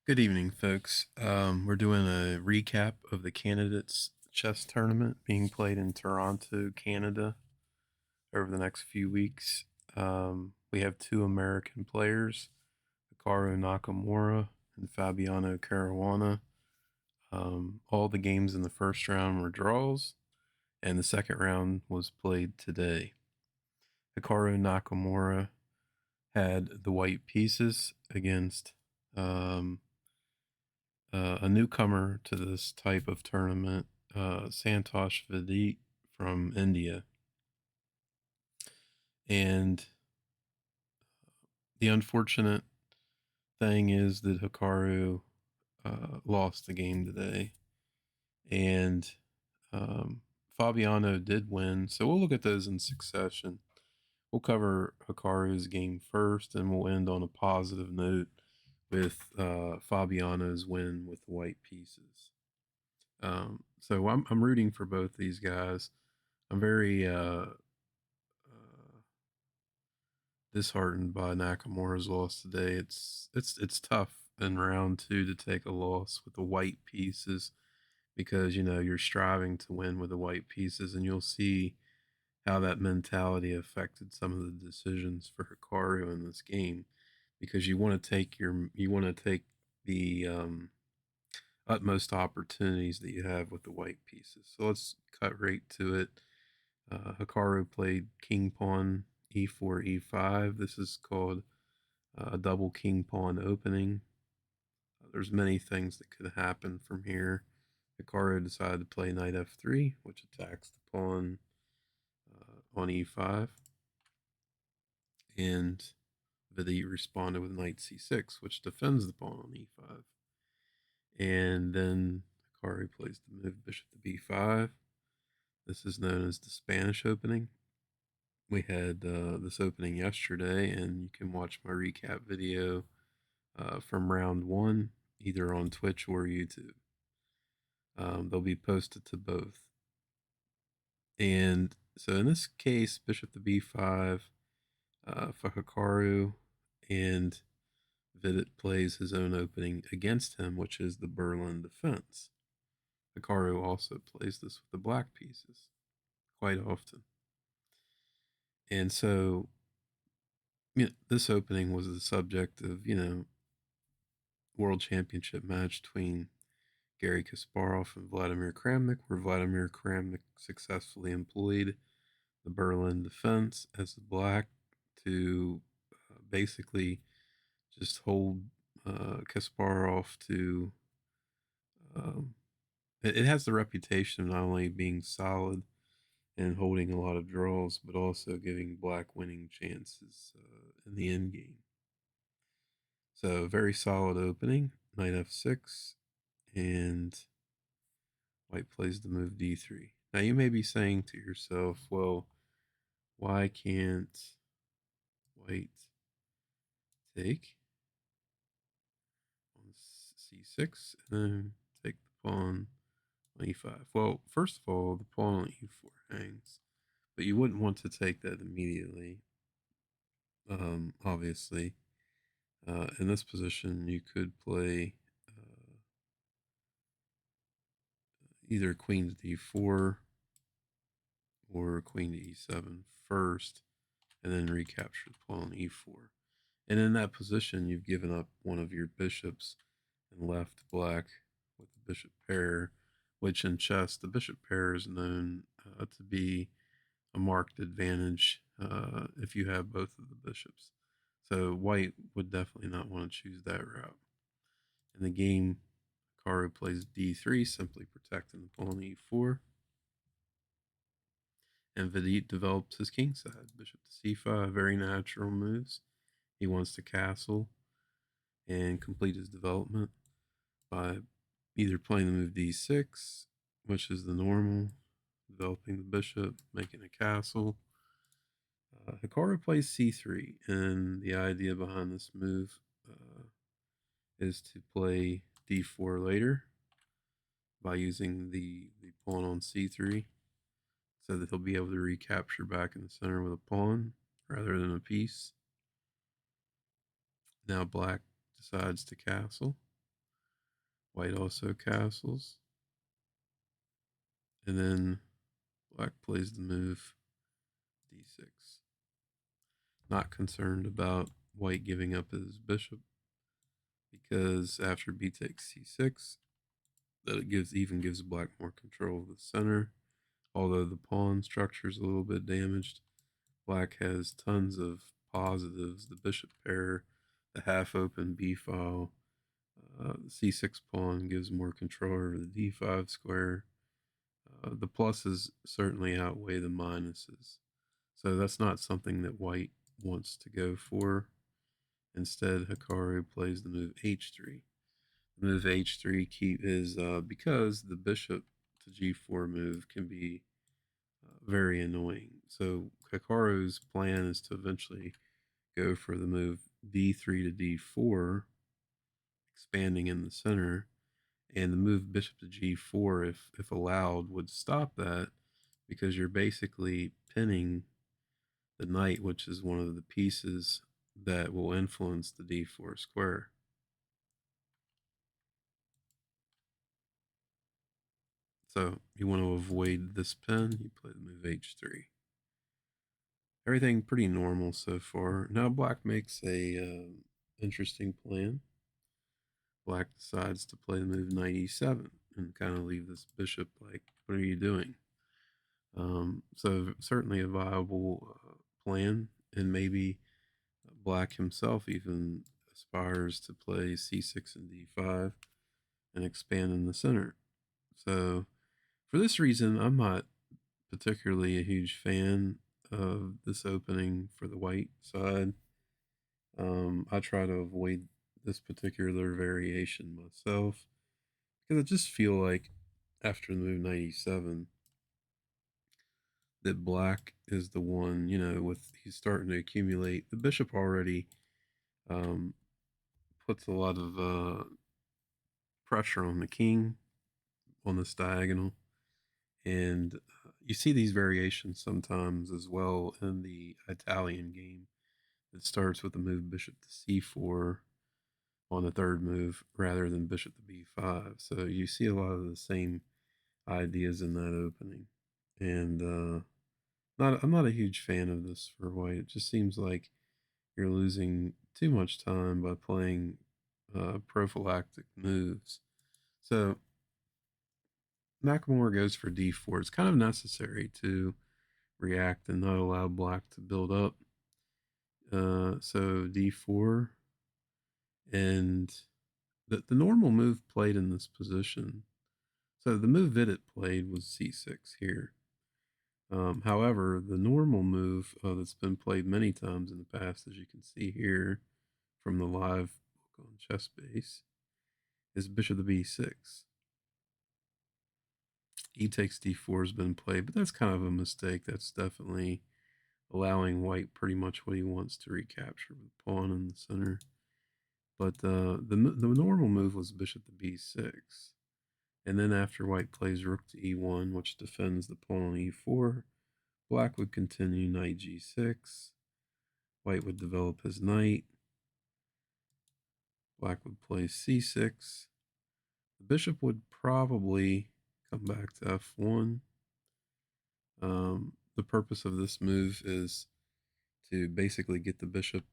Good evening, folks. We're doing a recap of the candidates chess tournament being played in Toronto, Canada, over the next few weeks. We have two American players, Hikaru Nakamura and Fabiano Caruana. All the games in the first round were draws, and the second round was played today. Hikaru Nakamura had the white pieces against um, a newcomer to this type of tournament, Santosh Vidit from India. And the unfortunate thing is that Hikaru lost the game today. And Fabiano did win. So we'll look at those in succession. We'll cover Hikaru's game first, and we'll end on a positive note with Fabiano's win with the white pieces. So I'm rooting for both these guys. I'm very disheartened by Nakamura's loss today. It's tough in round two to take a loss with the white pieces because you're striving to win with the white pieces, and you'll see how that mentality affected some of the decisions for Hikaru in this game because you want to take the utmost opportunities that you have with the white pieces. So let's cut right to it. Hikaru played king pawn e4 e5. This is called a double king pawn opening. There's many things that could happen from here. Hikaru decided to play knight f3, which attacks the pawn on e5, and Vidit responded with knight c6, which defends the pawn on e5. And then Hikaru plays the move bishop to b5. This is known as the Spanish opening. We had this opening yesterday, and you can watch my recap video from round one, either on Twitch or YouTube. They'll be posted to both. And so in this case, bishop to b5 for Hikaru, and Vidit plays his own opening against him, which is the Berlin defense. Hikaru also plays this with the black pieces quite often. And so this opening was the subject of, world championship match between Garry Kasparov and Vladimir Kramnik, where Vladimir Kramnik successfully employed the Berlin defense as the black to basically just hold Kasparov to. Um, it has the reputation of not only being solid and holding a lot of draws, but also giving black winning chances in the end game. So very solid opening, knight f6, and white plays the move d3. Now you may be saying to yourself, well, why can't white take on c6 and then take the pawn on e5? Well, first of all, the pawn on e4 hangs, but you wouldn't want to take that immediately. Obviously, in this position, you could play either queen to d4 or queen to e7 first, and then recapture the pawn on e4. And in that position, you've given up one of your bishops and left black with the bishop pair, which in chess, the bishop pair is known to be a marked advantage if you have both of the bishops. So white would definitely not want to choose that route. In the game, Hikaru plays d3, simply protecting the pawn e4. And Vidit develops his kingside, bishop to c5, very natural moves. He wants to castle and complete his development by either playing the move d6, which is the normal, developing the bishop, making a castle. Hikaru plays c3, and the idea behind this move is to play d4 later by using the pawn on c3 so that he'll be able to recapture back in the center with a pawn rather than a piece. Now black decides to castle, White also castles. And then black plays the move d6. Not concerned about white giving up his bishop, because after b takes c6, that it gives black more control of the center. Although the pawn structure is a little bit damaged, black has tons of positives. The bishop pair, the half open b file, the c6 pawn gives more control over the d5 square. The pluses certainly outweigh the minuses. So that's not something that white wants to go for. Instead, Hikaru plays the move h3. The move h3 is because the bishop to g4 move can be very annoying. So Hikaru's plan is to eventually go for the move d3 to d4, expanding in the center, and the move bishop to g4, if allowed, would stop that, because you're basically pinning the knight, which is one of the pieces that will influence the d4 square. So you want to avoid this pin, you play the move h3. Everything pretty normal so far. Now black makes a interesting plan. Black decides to play the move knight e7 and kind of leave this bishop like, what are you doing? So certainly a viable plan, and maybe black himself even aspires to play c6 and d5 and expand in the center. So for this reason, I'm not particularly a huge fan of this opening for the white side. I try to avoid this particular variation myself, because I just feel like after the move 97 that black is the one, with he's starting to accumulate. The bishop already um, puts a lot of pressure on the king on this diagonal. And you see these variations sometimes as well in the Italian game. It starts with the move bishop to c4 on the third move rather than bishop to b5. So you see a lot of the same ideas in that opening. And I'm not a huge fan of this for white. It just seems like you're losing too much time by playing prophylactic moves. So Nakamura goes for d4. It's kind of necessary to react and not allow black to build up. So d4, and the normal move played in this position. So the move Vidit played was c6 here. However, the normal move that's been played many times in the past, as you can see here from the live book on ChessBase, is bishop to b6. E takes d4 has been played, but that's kind of a mistake. That's definitely allowing white pretty much what he wants to recapture with the pawn in the center. But the normal move was bishop to b6. And then after white plays rook to e1, which defends the pawn on e4, black would continue knight g6. White would develop his knight. Black would play c6. The bishop would probably come back to f1. The purpose of this move is to basically get the bishop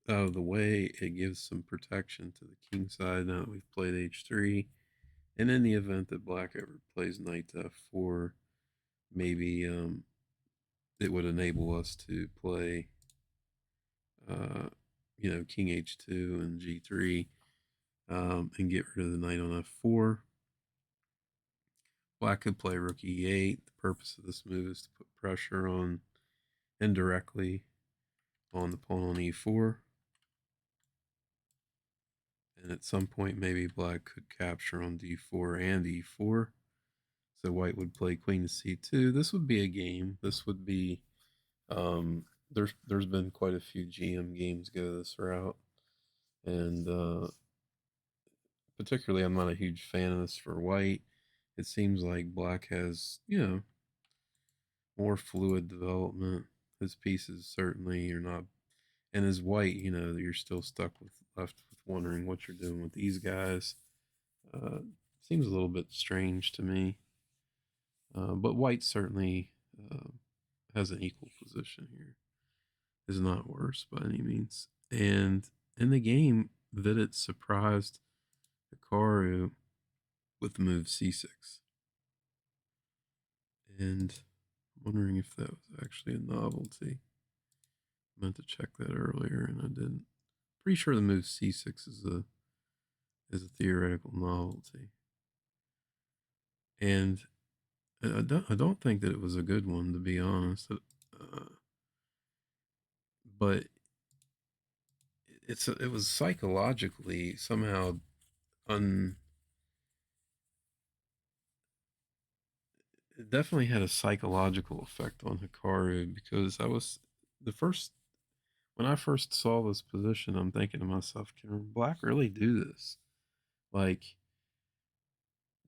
out of the way. It gives some protection to the king side now that we've played h3. And in the event that black ever plays knight to f4, maybe it would enable us to play, king h2 and g3, and get rid of the knight on f4. Black could play rook e8. The purpose of this move is to put pressure on indirectly on the pawn on e4. And at some point, maybe black could capture on d4 and e4. So white would play queen to c2. This would be a game. This would be there's been quite a few GM games go this route, and particularly I'm not a huge fan of this for white. It seems like black has more fluid development. His pieces certainly are not, and as white, you're still stuck with left with wondering what you're doing with these guys. uh, seems a little bit strange to me. But white certainly uh, has an equal position here. Is not worse by any means. And in the game, Vidit surprised Hikaru with the move c6. And I'm wondering if that was actually a novelty. I meant to check that earlier and I didn't. Pretty sure the move c6 is a theoretical novelty. And I don't think that it was a good one, to be honest. But it was psychologically somehow un it definitely had a psychological effect on Hikaru because I was the first when I first saw this position, I'm thinking to myself, can Black really do this? Like,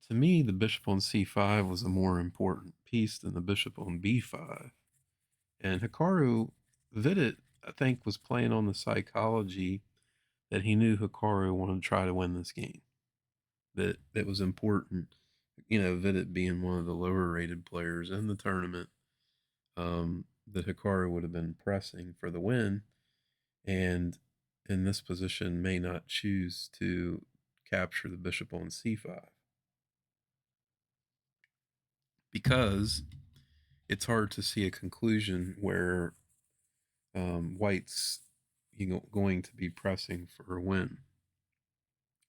to me, the bishop on c5 was a more important piece than the bishop on b5. And Hikaru Vidit, I think, was playing on the psychology that he knew Hikaru wanted to try to win this game. That was important. Vidit being one of the lower rated players in the tournament, that Hikaru would have been pressing for the win, and in this position may not choose to capture the bishop on c5 because it's hard to see a conclusion where White's going to be pressing for a win.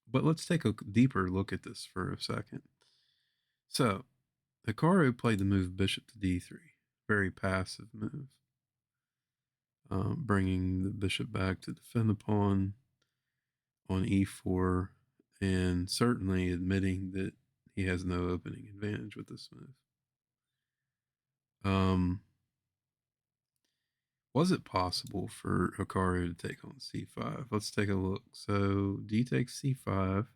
But let's take a deeper look at this for a second. So, Hikaru played the move bishop to d3. Very passive move. Bringing the bishop back to defend the pawn on e4, and certainly admitting that he has no opening advantage with this move. Was it possible for Hikaru to take on c5? Let's take a look. So d takes c5.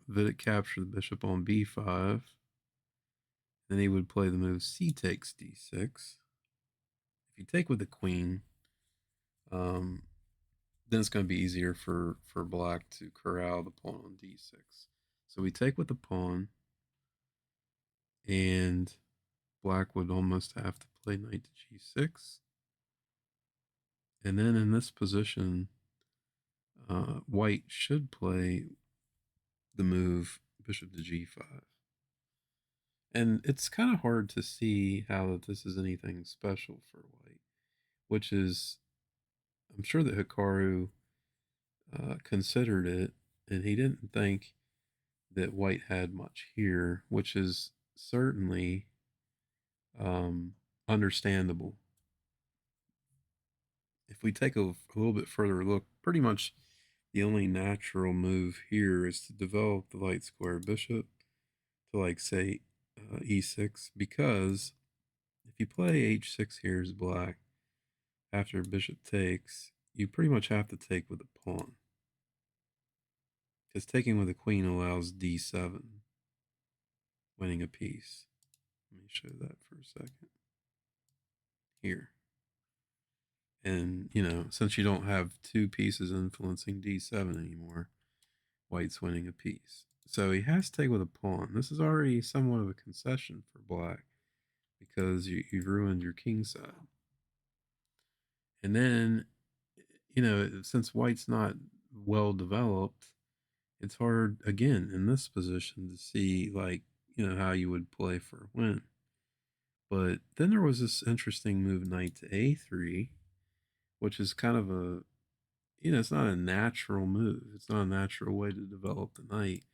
Vidit capture the bishop on b5. Then he would play the move c takes d6. If you take with the queen, then it's going to be easier for Black to corral the pawn on d6. So we take with the pawn, and Black would almost have to play knight to g6. And then in this position, White should play the move bishop to g5. And it's kind of hard to see how that this is anything special for White, which is, I'm sure that Hikaru considered it, and he didn't think that White had much here, which is certainly understandable. If we take a little bit further look, pretty much the only natural move here is to develop the light square bishop to, like, say, e6, because if you play h6 here as Black after bishop takes, you pretty much have to take with the pawn, because taking with the queen allows d7, winning a piece. Let me show that for a second here. And, since you don't have two pieces influencing d7 anymore, White's winning a piece. So he has to take with a pawn. This is already somewhat of a concession for Black because you've ruined your king side. And then, since White's not well developed, it's hard, again, in this position to see, like, how you would play for a win. But then there was this interesting move, knight to a3, which is kind of it's not a natural move. It's not a natural way to develop the knight,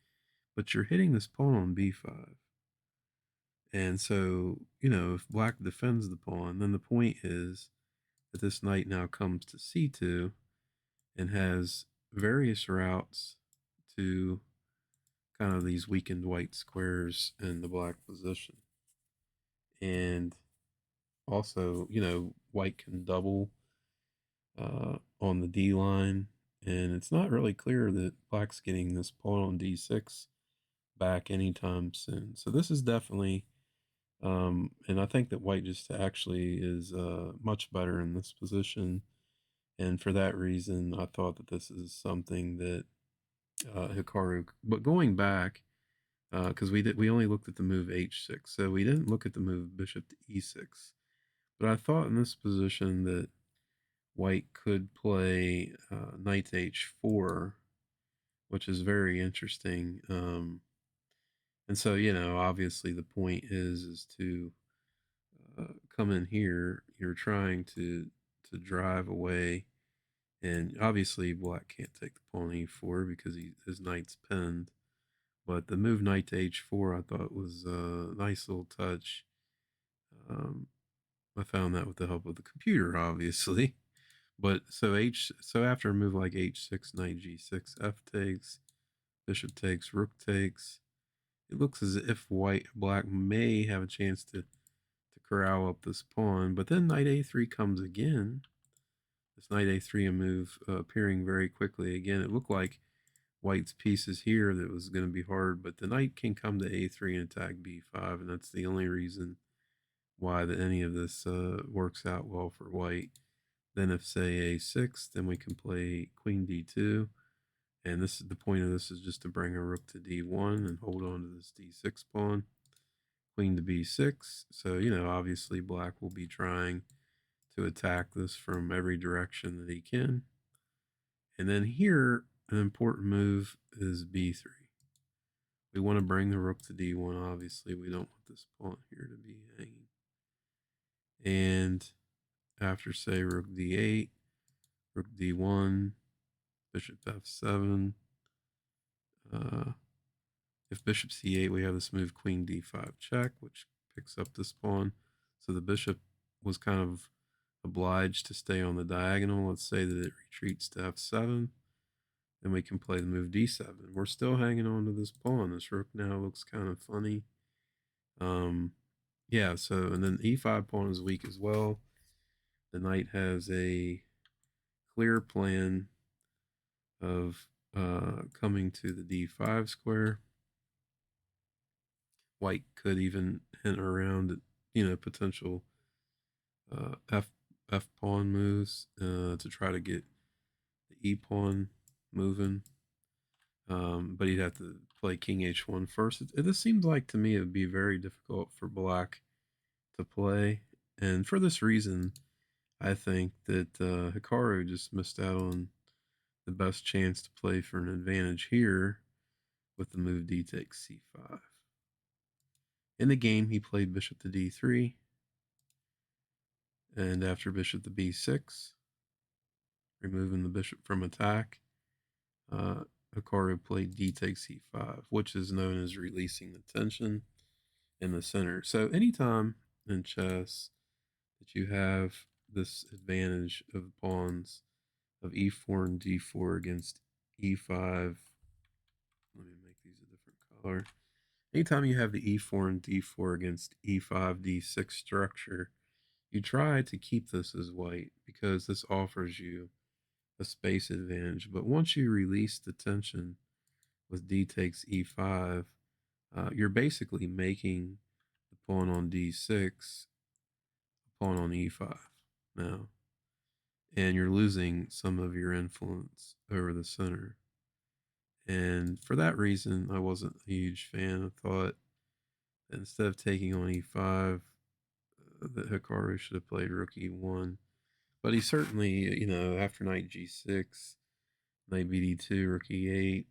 but you're hitting this pawn on b5. And so, if Black defends the pawn, then the point is that this knight now comes to c2 and has various routes to kind of these weakened white squares in the Black position. And also, White can double on the D line, and it's not really clear that Black's getting this pawn on d6 back anytime soon. So this is definitely, and I think that White just actually is much better in this position, and for that reason, I thought that this is something that Hikaru. But going back, because we only looked at the move h6, so we didn't look at the move bishop to e6. But I thought in this position that white could play knight to h4, which is very interesting. And so, obviously the point is to come in here. You're trying to drive away, and obviously black can't take the pawn e4 because his knight's pinned. But the move knight to h4 I thought was a nice little touch. Um, I found that with the help of the computer, obviously. But so after a move like h6, knight g6, f takes, bishop takes, rook takes, it looks as if black may have a chance to corral up this pawn. But then knight a3 comes again. This knight a3 a move appearing very quickly again. It looked like white's pieces here that was going to be hard, but the knight can come to a3 and attack b5, and that's the only reason why any of this works out well for white. Then if say a6, then we can play queen d2, and this is the point of this is just to bring a rook to d1 and hold on to this d6 pawn. Queen to b6. So, obviously black will be trying to attack this from every direction that he can. And then here, an important move is b3. We want to bring the rook to d1, obviously. We don't want this pawn here to be hanging. And after, say, rook d8, rook d1, bishop f7. If bishop c8, we have this move queen d5 check, which picks up this pawn. So the bishop was kind of obliged to stay on the diagonal. Let's say that it retreats to f7. Then we can play the move d7. We're still hanging on to this pawn. This rook now looks kind of funny. Yeah, so, and then e5 pawn is weak as well. The knight has a clear plan of coming to the d5 square. White could even hint around, potential f pawn moves to try to get the e pawn moving. But he'd have to play king h1 first. This seems like to me it would be very difficult for black to play, and for this reason, I think that Hikaru just missed out on the best chance to play for an advantage here with the move d takes c5. In the game, he played bishop to d3, and after bishop to b6, removing the bishop from attack, Hikaru played d takes c5, which is known as releasing the tension in the center. So anytime in chess that you have this advantage of pawns of e4 and d4 against e5, let me make these a different color. Anytime you have the e4 and d4 against e5, d6 structure, you try to keep this as white because this offers you a space advantage. But once you release the tension with d takes e5, you're basically making the pawn on d6 a pawn on e5 now. And you're losing some of your influence over the center. And for that reason, I wasn't a huge fan. I thought that instead of taking on e5, that Hikaru should have played rook e1. But he certainly, after knight g6, knight bd2, rook e8,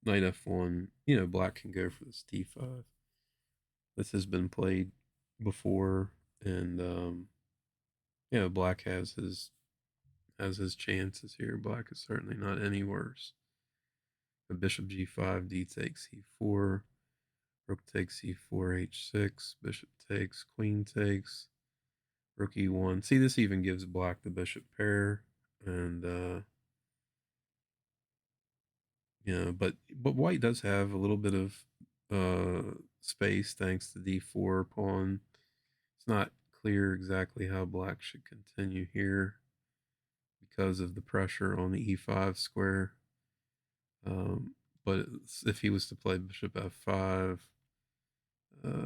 knight f1, black can go for this d5. This has been played before, and black has his chances here. Black is certainly not any worse. The bishop g5, d takes e4, rook takes e4, h6, bishop takes, queen takes, rook e1. See, this even gives black the bishop pair, and but white does have a little bit of space thanks to d4 pawn. It's not clear exactly how black should continue here because of the pressure on the e5 square. But if he was to play bishop f5,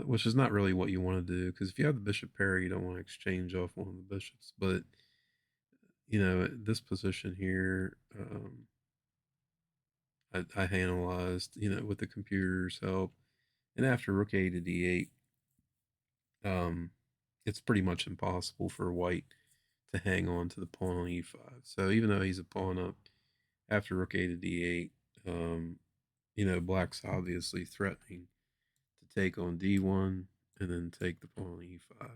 which is not really what you want to do, because if you have the bishop pair, you don't want to exchange off one of the bishops. But this position here, I analyzed, with the computer's help. And after rook a to d8, um, it's pretty much impossible for white to hang on to the pawn on e5. So even though he's a pawn up after rook a to d8, um, black's obviously threatening to take on d1 and then take the pawn on e5.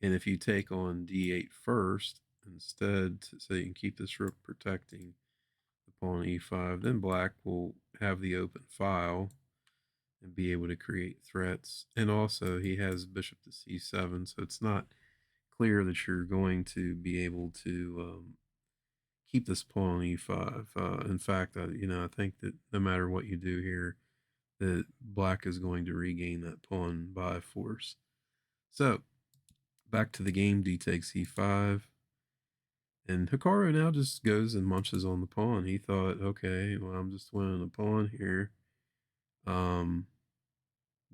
And if you take on d8 first instead, so you can keep this rook protecting the pawn on e5, then black will have the open file and be able to create threats. And also, he has bishop to c7, so it's not clear that you're going to be able to keep this pawn on e5. In fact, I think that no matter what you do here, that black is going to regain that pawn by force. So back to the game, d takes e5. And Hikaru now just goes and munches on the pawn. He thought, okay, well, I'm just winning a pawn here.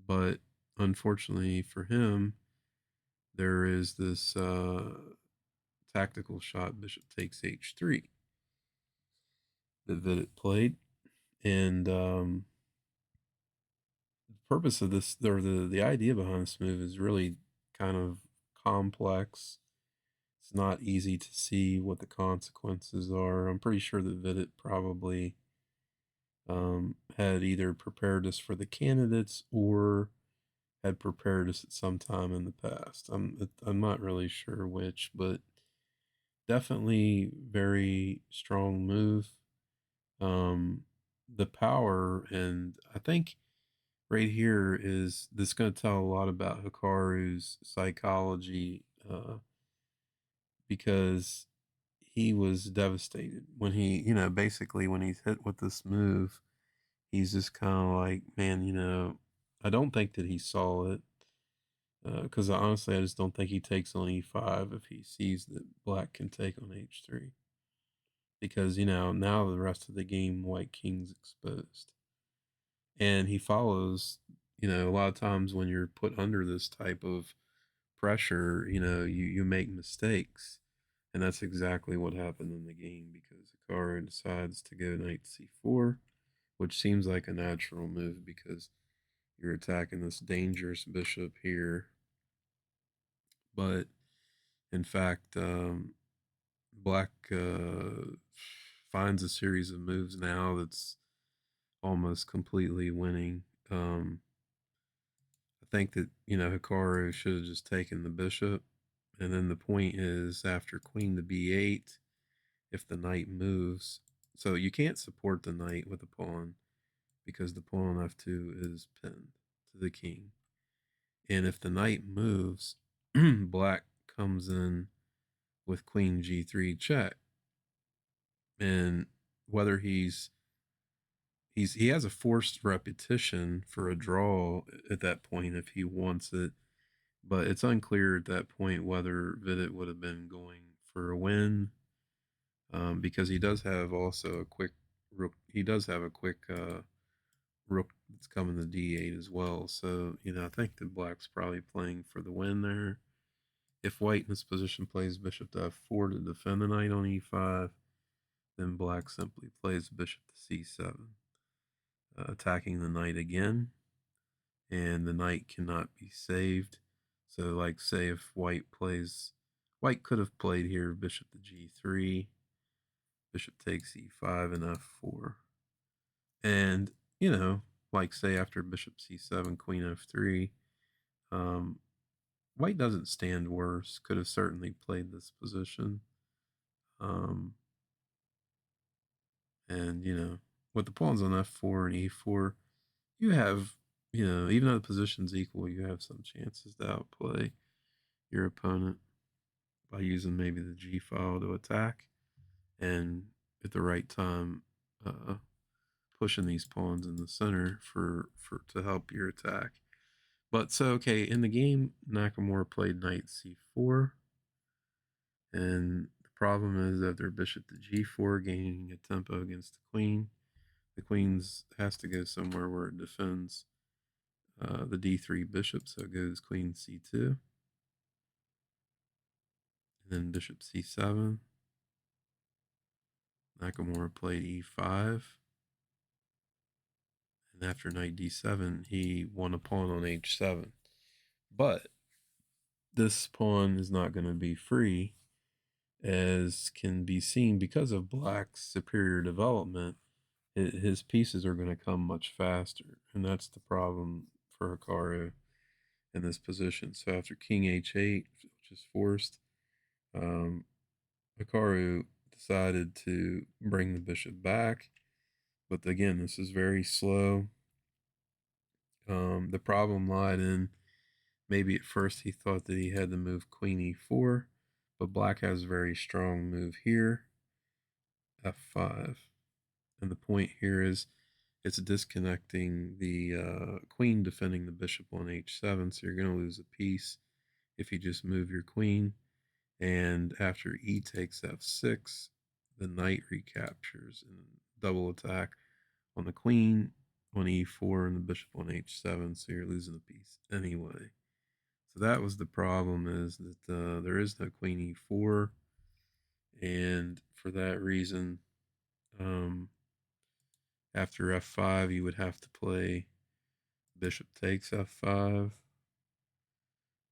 But unfortunately for him, there is this tactical shot, bishop takes h3, that Vidit played. And the purpose of this, or the idea behind this move is really kind of complex. It's not easy to see what the consequences are. I'm pretty sure that Vidit probably had either prepared us for the candidates or had prepared us at some time in the past. I'm not really sure which, but definitely very strong move. The power, and I think right here is this going to tell a lot about Hikaru's psychology, because he was devastated when he, basically when he's hit with this move, he's just kind of like, man, I don't think that he saw it. Because honestly, I just don't think he takes on e5 if he sees that black can take on h3. Because, now the rest of the game, white king's exposed. And he follows, a lot of times when you're put under this type of pressure, you make mistakes. And that's exactly what happened in the game because Hikaru decides to go knight c4, which seems like a natural move because you're attacking this dangerous bishop here. But in fact, black finds a series of moves now that's almost completely winning. I think that, Hikaru should have just taken the bishop. And then the point is after queen to b8, if the knight moves, so you can't support the knight with a pawn because the pawn on f2 is pinned to the king. And if the knight moves, black comes in with queen g3 check. And whether he has a forced repetition for a draw at that point if he wants it, but it's unclear at that point whether Vidit would have been going for a win, because he does have also a quick rook. He does have a quick rook that's coming to d8 as well. So I think that black's probably playing for the win there. If white in this position plays bishop to f4 to defend the knight on e5, then black simply plays bishop to c7, attacking the knight again, and the knight cannot be saved. So, like, say if white could have played here bishop to g3, bishop takes e5 and f4. And, like, say after bishop c7, queen f3, um, white doesn't stand worse, could have certainly played this position. Um, and, with the pawns on f4 and e4, you have, even though the position's equal, you have some chances to outplay your opponent by using maybe the G file to attack, and at the right time, uh, pushing these pawns in the center for to help your attack. But so okay, in the game, Nakamura played knight c4, and the problem is that their bishop to g4, gaining a tempo against the queen. The queen's has to go somewhere where it defends the d3 bishop, so it goes queen c2, and then bishop c7. Nakamura played e5, and after knight d7, he won a pawn on h7. But this pawn is not going to be free, as can be seen because of black's superior development. His pieces are going to come much faster, and that's the problem for Hikaru in this position. So after king h8, which is forced, um, Hikaru decided to bring the bishop back. But again, this is very slow. The problem lied in maybe at first he thought that he had to move queen e4, but black has a very strong move here, f5. And the point here is it's disconnecting the queen defending the bishop on h7, so you're going to lose a piece if you just move your queen. And after e takes f6, the knight recaptures and double attack on the queen on e4 and the bishop on h7, so you're losing a piece anyway. So that was the problem, is that there is no queen e4, and for that reason, after f5, you would have to play bishop takes f5,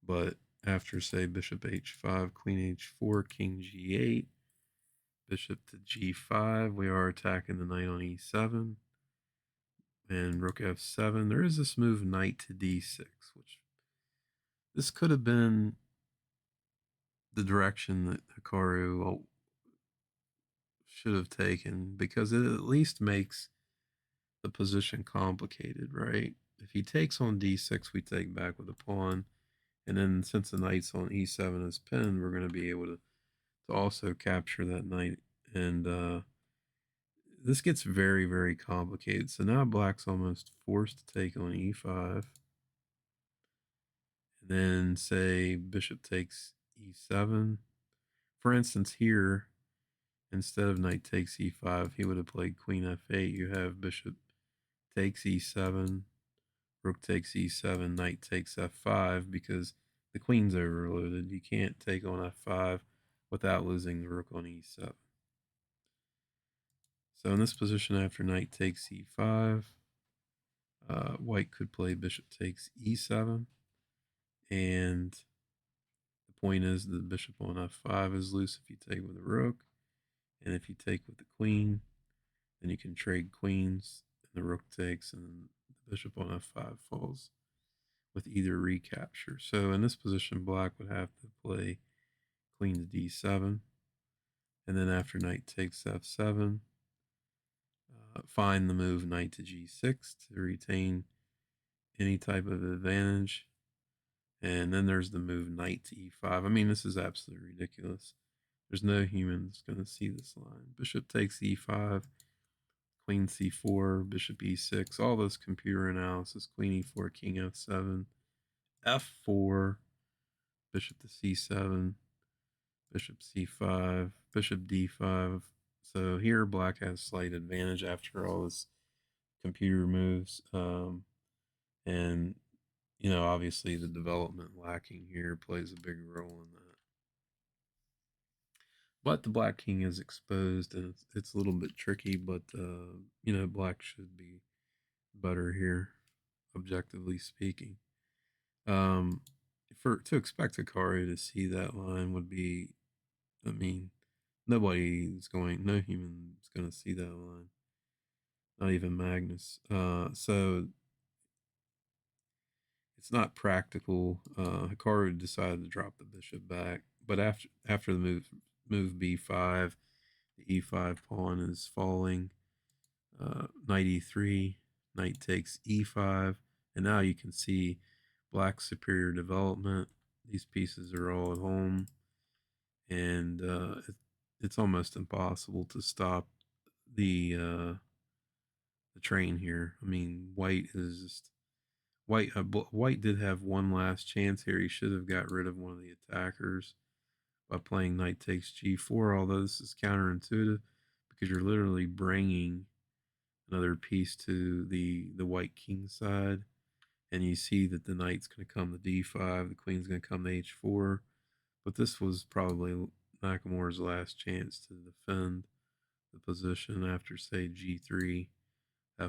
but after, say, bishop h5, queen h4, king g8, bishop to g5, we are attacking the knight on e7, and rook f7. There is this move knight to d6, which this could have been the direction that Hikaru should have taken, because it at least makes the position complicated, right? If he takes on d6, we take back with a pawn, and then since the knight's on e7 is pinned, we're going to be able to also capture that knight, and this gets very, very complicated. So now black's almost forced to take on e5, and then say bishop takes e7. For instance, here, instead of knight takes e5, he would have played queen f8. You have bishop takes e7, rook takes e7, knight takes f5, because the queen's overloaded. You can't take on f5 without losing the rook on e7. So in this position, after knight takes e5, white could play bishop takes e7, and the point is the bishop on f5 is loose if you take with the rook, and if you take with the queen, then you can trade queens, and the rook takes, and the bishop on f5 falls with either recapture. So in this position, black would have to play queen to d7, and then after knight takes f7, find the move knight to g6 to retain any type of advantage. And then there's the move knight to e5. I mean, this is absolutely ridiculous. There's no human that's going to see this line. Bishop takes e5, queen c4, bishop e6, all this computer analysis, queen e4, king f7, f4, bishop to c7, bishop c5, bishop d5. So here black has slight advantage after all this computer moves. And, obviously the development lacking here plays a big role in that. But the black king is exposed, and it's a little bit tricky, but, black should be better here, objectively speaking. To expect Hikaru to see that line would be, I mean, no human's going to see that line, not even Magnus. So it's not practical. Hikaru decided to drop the bishop back, but after the move b5, the e5 pawn is falling. Knight e3, knight takes e5, and now you can see black's superior development. These pieces are all at home, and it's almost impossible to stop the train here. I mean, white did have one last chance here. He should have got rid of one of the attackers by playing knight takes g4, although this is counterintuitive because you're literally bringing another piece to the white king side, and you see that the knight's going to come to d5, the queen's going to come to h4, but this was probably Nakamura's last chance to defend the position after, say, g3,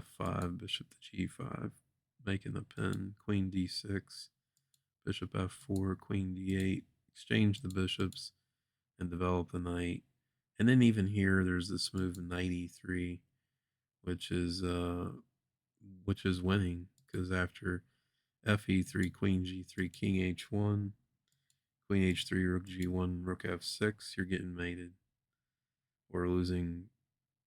f5, bishop to g5, making the pin, queen d6, bishop f4, queen d8, exchange the bishops, and develop the knight. And then even here, there's this move knight e3, which is winning because after fe3, queen g3, king h1, queen h3, rook g1, rook f6, you're getting mated or losing.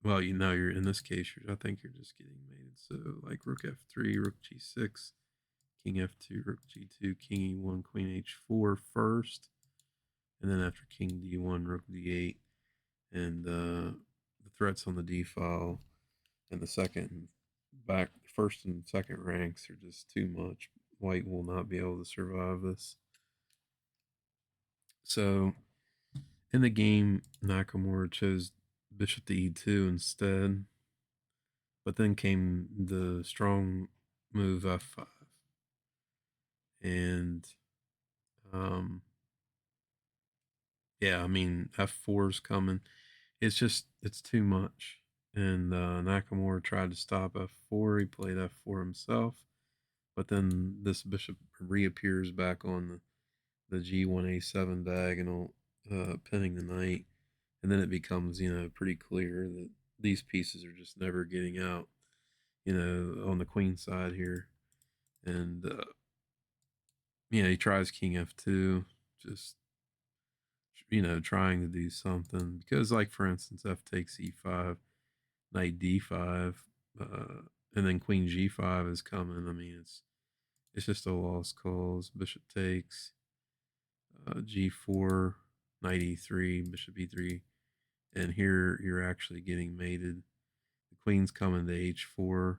Well, you're in this case. I think you're just getting mated. So like rook f3, rook g6, king f2, rook g2, king e1, queen h4 first, and then after king d1, rook d8, and the threats on the d file and the first and second ranks are just too much. White will not be able to survive this. So in the game, Nakamura chose bishop to e2 instead, but then came the strong move f5, and um, yeah, I mean f4 is coming. It's too much, and Nakamura tried to stop f4. He played f4 himself, but then this bishop reappears back on the g1a7 diagonal, pinning the knight, and then it becomes pretty clear that these pieces are just never getting out. On the queen side here, and he tries king f2, just trying to do something because, like for instance, f takes e5, knight d5, and then queen g5 is coming. I mean, it's just a lost cause. Bishop takes, g4, knight e3, bishop e3, and here you're actually getting mated. The queen's coming to h4, for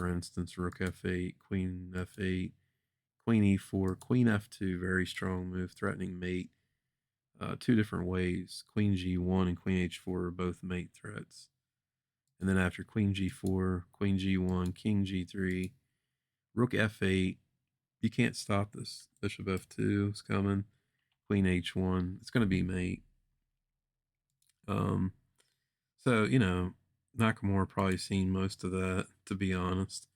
instance, rook f8, queen f8, queen e4, queen f2, very strong move, threatening mate. Two different ways. Queen g1 and queen h4 are both mate threats. And then after queen g4, queen g1, king g3, rook f8, you can't stop this. Bishop f2 is coming. Queen h1, it's going to be mate. Um, so, Nakamura probably seen most of that, to be honest.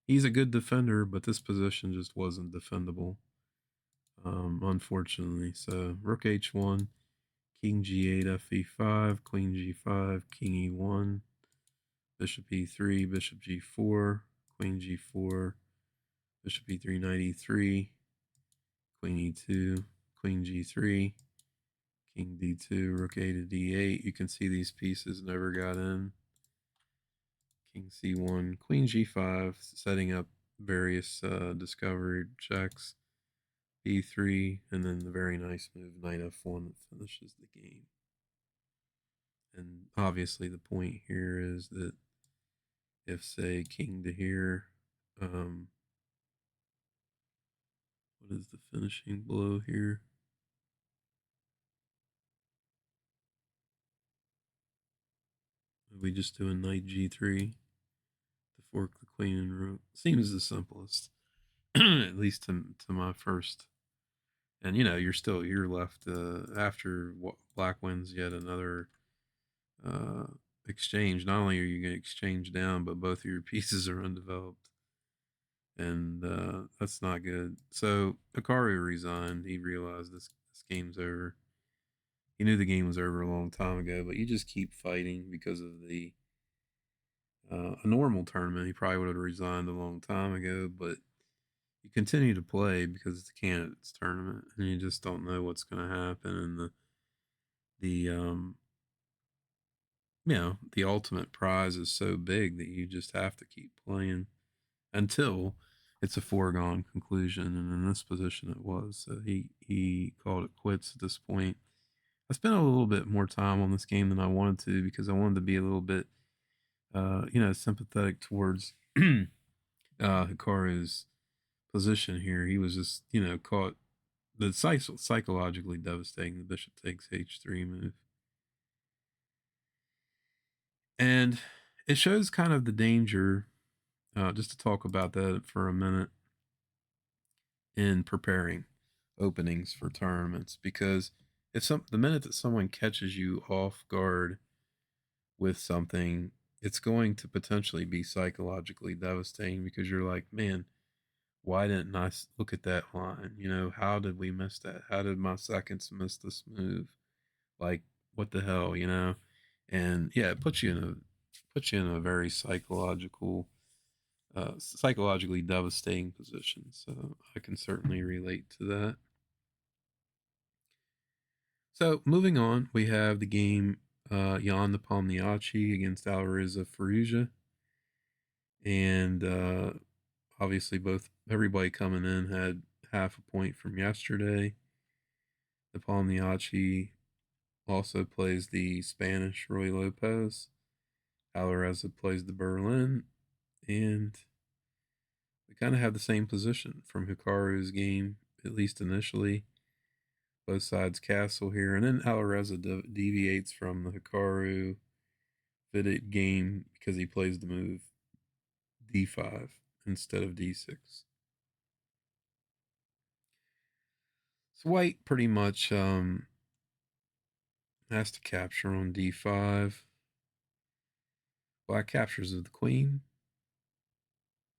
He's a good defender, but this position just wasn't defendable, unfortunately. So, rook h1, king g8, fe5, queen g5, king e1, bishop e3, bishop g4, queen g4, bishop e3, knight e3, queen e2, queen g3, king d2, rook a to d8. You can see these pieces never got in. King c1, queen g5, setting up various discovery checks. e3, and then the very nice move knight f1 that finishes the game. And obviously the point here is that if, say, king to here, what is the finishing blow here? We just do a knight g3 to fork the queen and rook. Seems the simplest, at least to my first. And you're left after black wins yet another uh, exchange. Not only are you going to exchange down, but both of your pieces are undeveloped, and that's not good. So Hikaru resigned. He realized this game's over. He knew the game was over a long time ago, but you just keep fighting because of a normal tournament. He probably would have resigned a long time ago, but you continue to play because it's a candidates tournament, and you just don't know what's going to happen. And the the ultimate prize is so big that you just have to keep playing until it's a foregone conclusion. And in this position, it was. So he called it quits at this point. I spent a little bit more time on this game than I wanted to because I wanted to be a little bit, sympathetic towards Hikaru's position here. He was just, caught the psychologically devastating. The bishop takes h3 move. And it shows kind of the danger, just to talk about that for a minute, in preparing openings for tournaments. Because the minute that someone catches you off guard with something, it's going to potentially be psychologically devastating because you're like, man, why didn't I look at that line? You know, how did we miss that? How did my seconds miss this move? Like, what the hell, you know? And yeah, it puts you in a very psychologically devastating position. So I can certainly relate to that. So moving on, we have the game Jan Nepomniachtchi against Alireza Firouzja, and obviously both everybody coming in had half a point from yesterday. Nepomniachtchi also plays the Spanish Roy Lopez. Alireza plays the Berlin, and we kind of have the same position from Hikaru's game, at least initially. Both sides castle here, and then Alireza deviates from the Hikaru Vidit game because he plays the move d5 instead of d6. So white pretty much has to capture on d5. Black captures of the queen,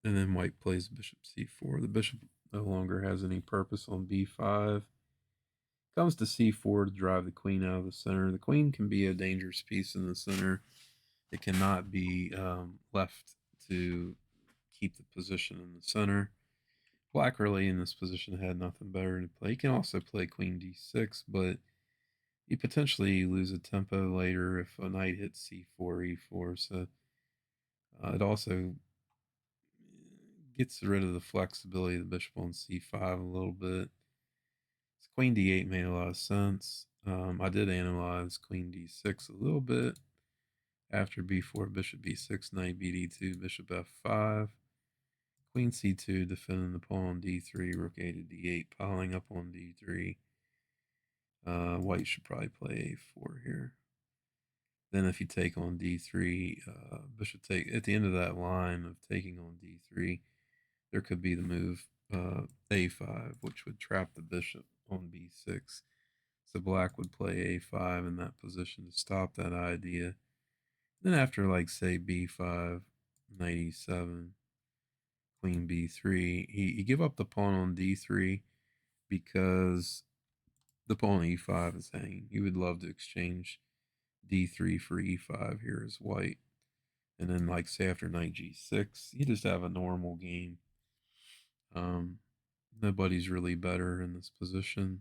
and then white plays bishop c4. The bishop no longer has any purpose on b5. Comes to c4 to drive the queen out of the center. The queen can be a dangerous piece in the center. It cannot be left to keep the position in the center. Black really in this position had nothing better to play. He can also play queen d6, but you potentially lose a tempo later if a knight hits c4, e4. So it also gets rid of the flexibility of the bishop on c5 a little bit. So queen d8 made a lot of sense. I did analyze queen d6 a little bit after b4, bishop b6, knight bd2, bishop f5. Queen c2, defending the pawn on d3, rook a to d8, piling up on d3. White should probably play a4 here. Then if you take on d3, bishop take at the end of that line of taking on d3, there could be the move a5, which would trap the bishop on b6. So black would play a5 in that position to stop that idea. Then after like say b5, knight e7, queen b3, he give up the pawn on d3 because the pawn on e5 is hanging. He would love to exchange d3 for e5 here as white. And then like say after knight g6, you just have a normal game. Nobody's really better in this position.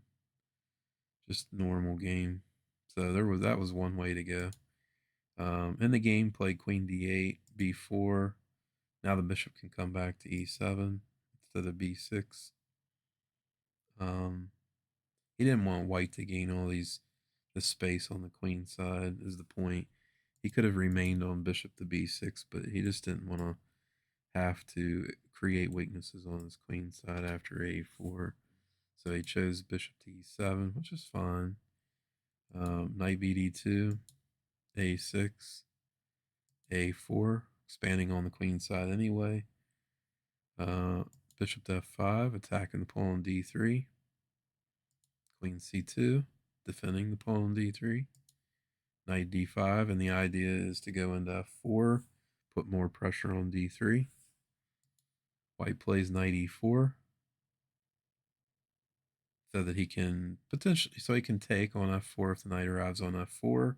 Just normal game. So that was one way to go. In the game, played queen d8, b4. Now the bishop can come back to e7 instead of b6. He didn't want white to gain all the space on the queen side is the point. He could have remained on bishop to b6, but he just didn't want to have to create weaknesses on his queen side after a4. So he chose bishop to e7, which is fine. Knight bd2, a6, a4, expanding on the queen side anyway. Bishop to f5, attacking the pawn on d3. Queen c2, defending the pawn on d3. Knight d5, and the idea is to go into f4, put more pressure on d3. White plays knight e4 so that he can he can take on f4 if the knight arrives on f4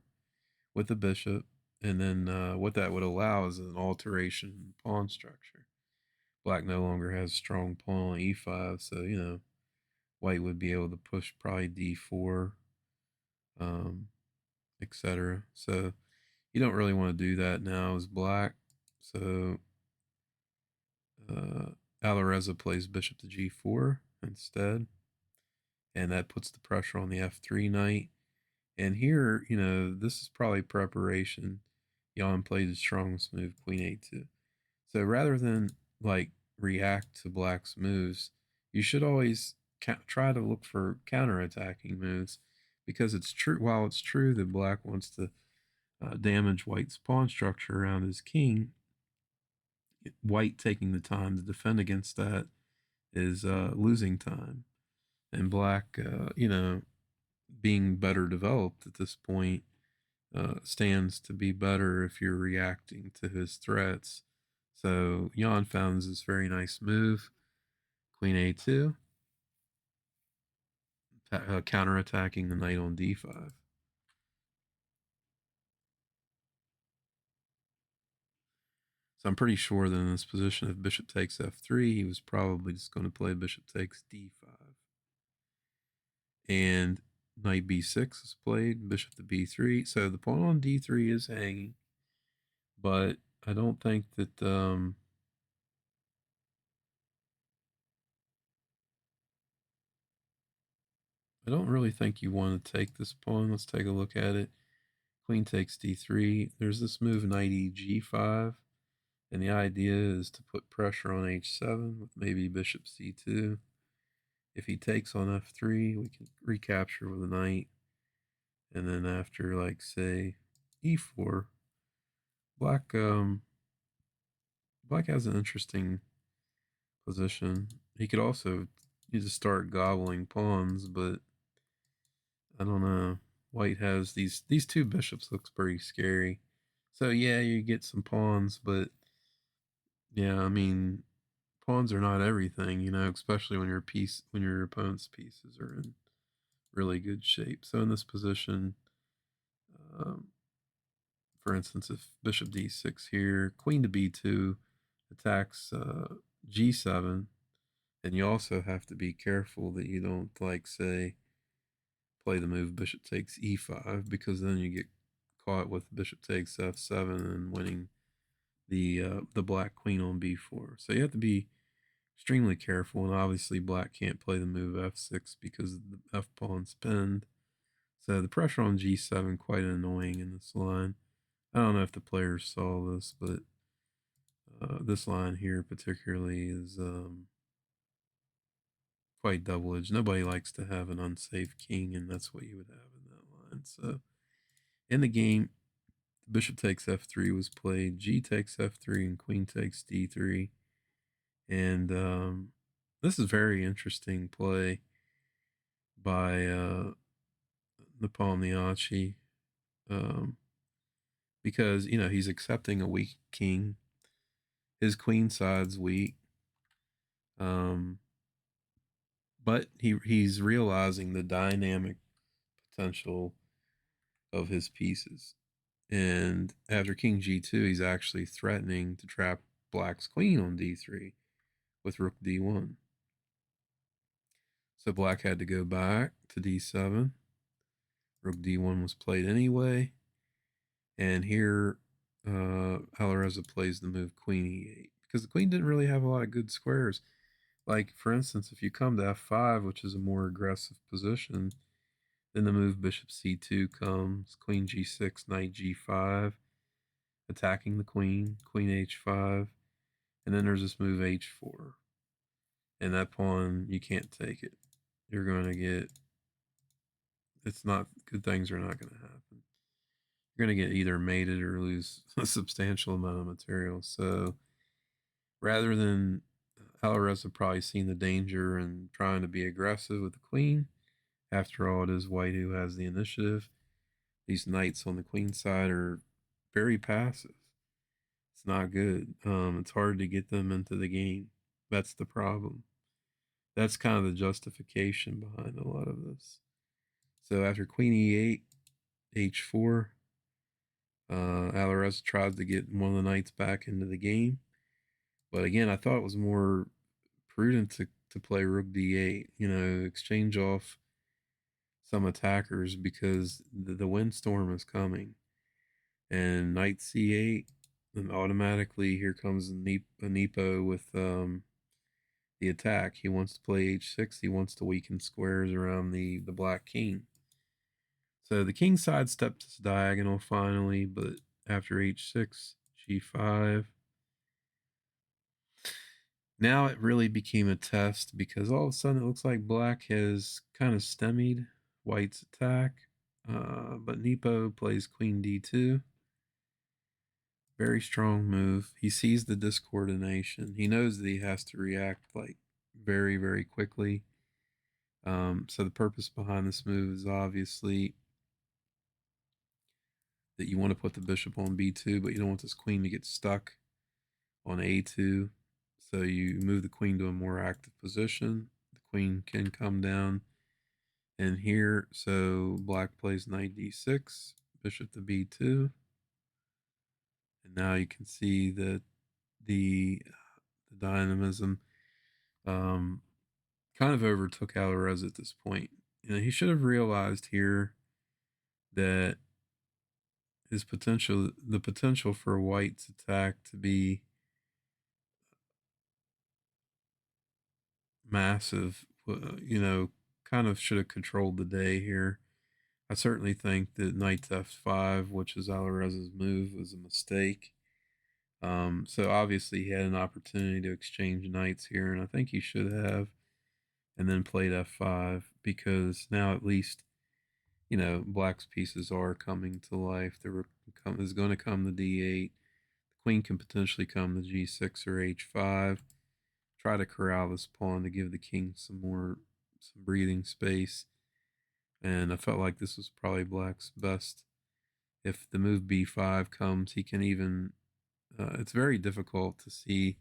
with the bishop, and then what that would allow is an alteration in pawn structure. Black no longer has strong pawn on e5, so white would be able to push probably d4, etc. So you don't really want to do that now as black. So Alireza plays bishop to g4 instead, and that puts the pressure on the f3 knight. And here, this is probably preparation. Jan played his strongest move, queen a2. So rather than like react to black's moves, you should always try to look for counterattacking moves, because it's true. While it's true that black wants to damage white's pawn structure around his king, white taking the time to defend against that is losing time, and black, being better developed at this point, stands to be better if you're reacting to his threats. So Jan founds this very nice move, Queen A2, counterattacking the knight on D5. So I'm pretty sure that in this position, if bishop takes F3, he was probably just going to play bishop takes D5. And knight B6 is played, bishop to B3. So the pawn on D3 is hanging, but I don't think that I don't really think you want to take this pawn. Let's take a look at it. Queen takes D3. There's this move knight G5, and the idea is to put pressure on H7 with maybe bishop C2. If he takes on F3, we can recapture with a knight, and then after, like, say, E4, black black has an interesting position. He could also just start gobbling pawns, but I don't know. White has these two bishops looks pretty scary. So yeah, you get some pawns, but yeah, I mean, pawns are not everything, especially when your opponent's pieces are in really good shape. So in this position, um, for instance, if bishop d6 here, queen to b2 attacks g7, and you also have to be careful that you don't, like, say, play the move bishop takes e5, because then you get caught with bishop takes f7 and winning the black queen on b4. So you have to be extremely careful, and obviously black can't play the move f6 because the f pawn's pinned. So the pressure on g7 quite annoying in this line. I don't know if the players saw this, but this line here particularly is quite double-edged. Nobody likes to have an unsafe king, and that's what you would have in that line. So in the game, bishop takes f3 was played, g takes f3, and queen takes d3. And this is very interesting play by Nepomniachtchi, because he's accepting a weak king. His queen side's weak, um, but he's realizing the dynamic potential of his pieces. And after king g2, he's actually threatening to trap black's queen on d3 with rook d1. So black had to go back to d7. Rook d1 was played anyway. And here, Alireza plays the move queen e8, because the queen didn't really have a lot of good squares. Like, for instance, if you come to f5, which is a more aggressive position, then the move bishop c2 comes, queen g6, knight g5, attacking the queen, queen h5, and then there's this move h4. And that pawn, you can't take it. You're going to get, it's not, good things are not going to happen. You're going to get either mated or lose a substantial amount of material. So rather than, Alireza probably seen the danger and trying to be aggressive with the queen. After all, it is white who has the initiative. These knights on the queen side are very passive. It's not good. It's hard to get them into the game. That's the problem. That's kind of the justification behind a lot of this. So after queen e8, h4, Alireza tries to get one of the knights back into the game. But again, I thought it was more prudent to play rook d8, exchange off some attackers, because the windstorm is coming. And knight c8, and automatically here comes Nepo with the attack. He wants to play h6. He wants to weaken squares around the black king. So the king side steps diagonal finally, but after h6, g5. Now it really became a test, because all of a sudden it looks like black has kind of stymied white's attack. But Nepo plays queen d2. Very strong move. He sees the discoordination. He knows that he has to react, like, very, very quickly. So the purpose behind this move is obviously that you want to put the bishop on b2, but you don't want this queen to get stuck on a2. So you move the queen to a more active position. The queen can come down in here. So black plays knight d6, bishop to b2. And now you can see that the dynamism kind of overtook Alvarez at this point. You know, he should have realized here that the potential for White's attack to be massive, you know, kind of should have controlled the day here. I certainly think that knight to f5, which is Alvarez's move, was a mistake. So obviously he had an opportunity to exchange knights here, and I think he should have, and then played f5, because now at least, you know, black's pieces are coming to life. Is going to come the d8. The queen can potentially come to g6 or h5. Try to corral this pawn to give the king some breathing space. And I felt like this was probably black's best. If the move b5 comes, he can even. It's very difficult to see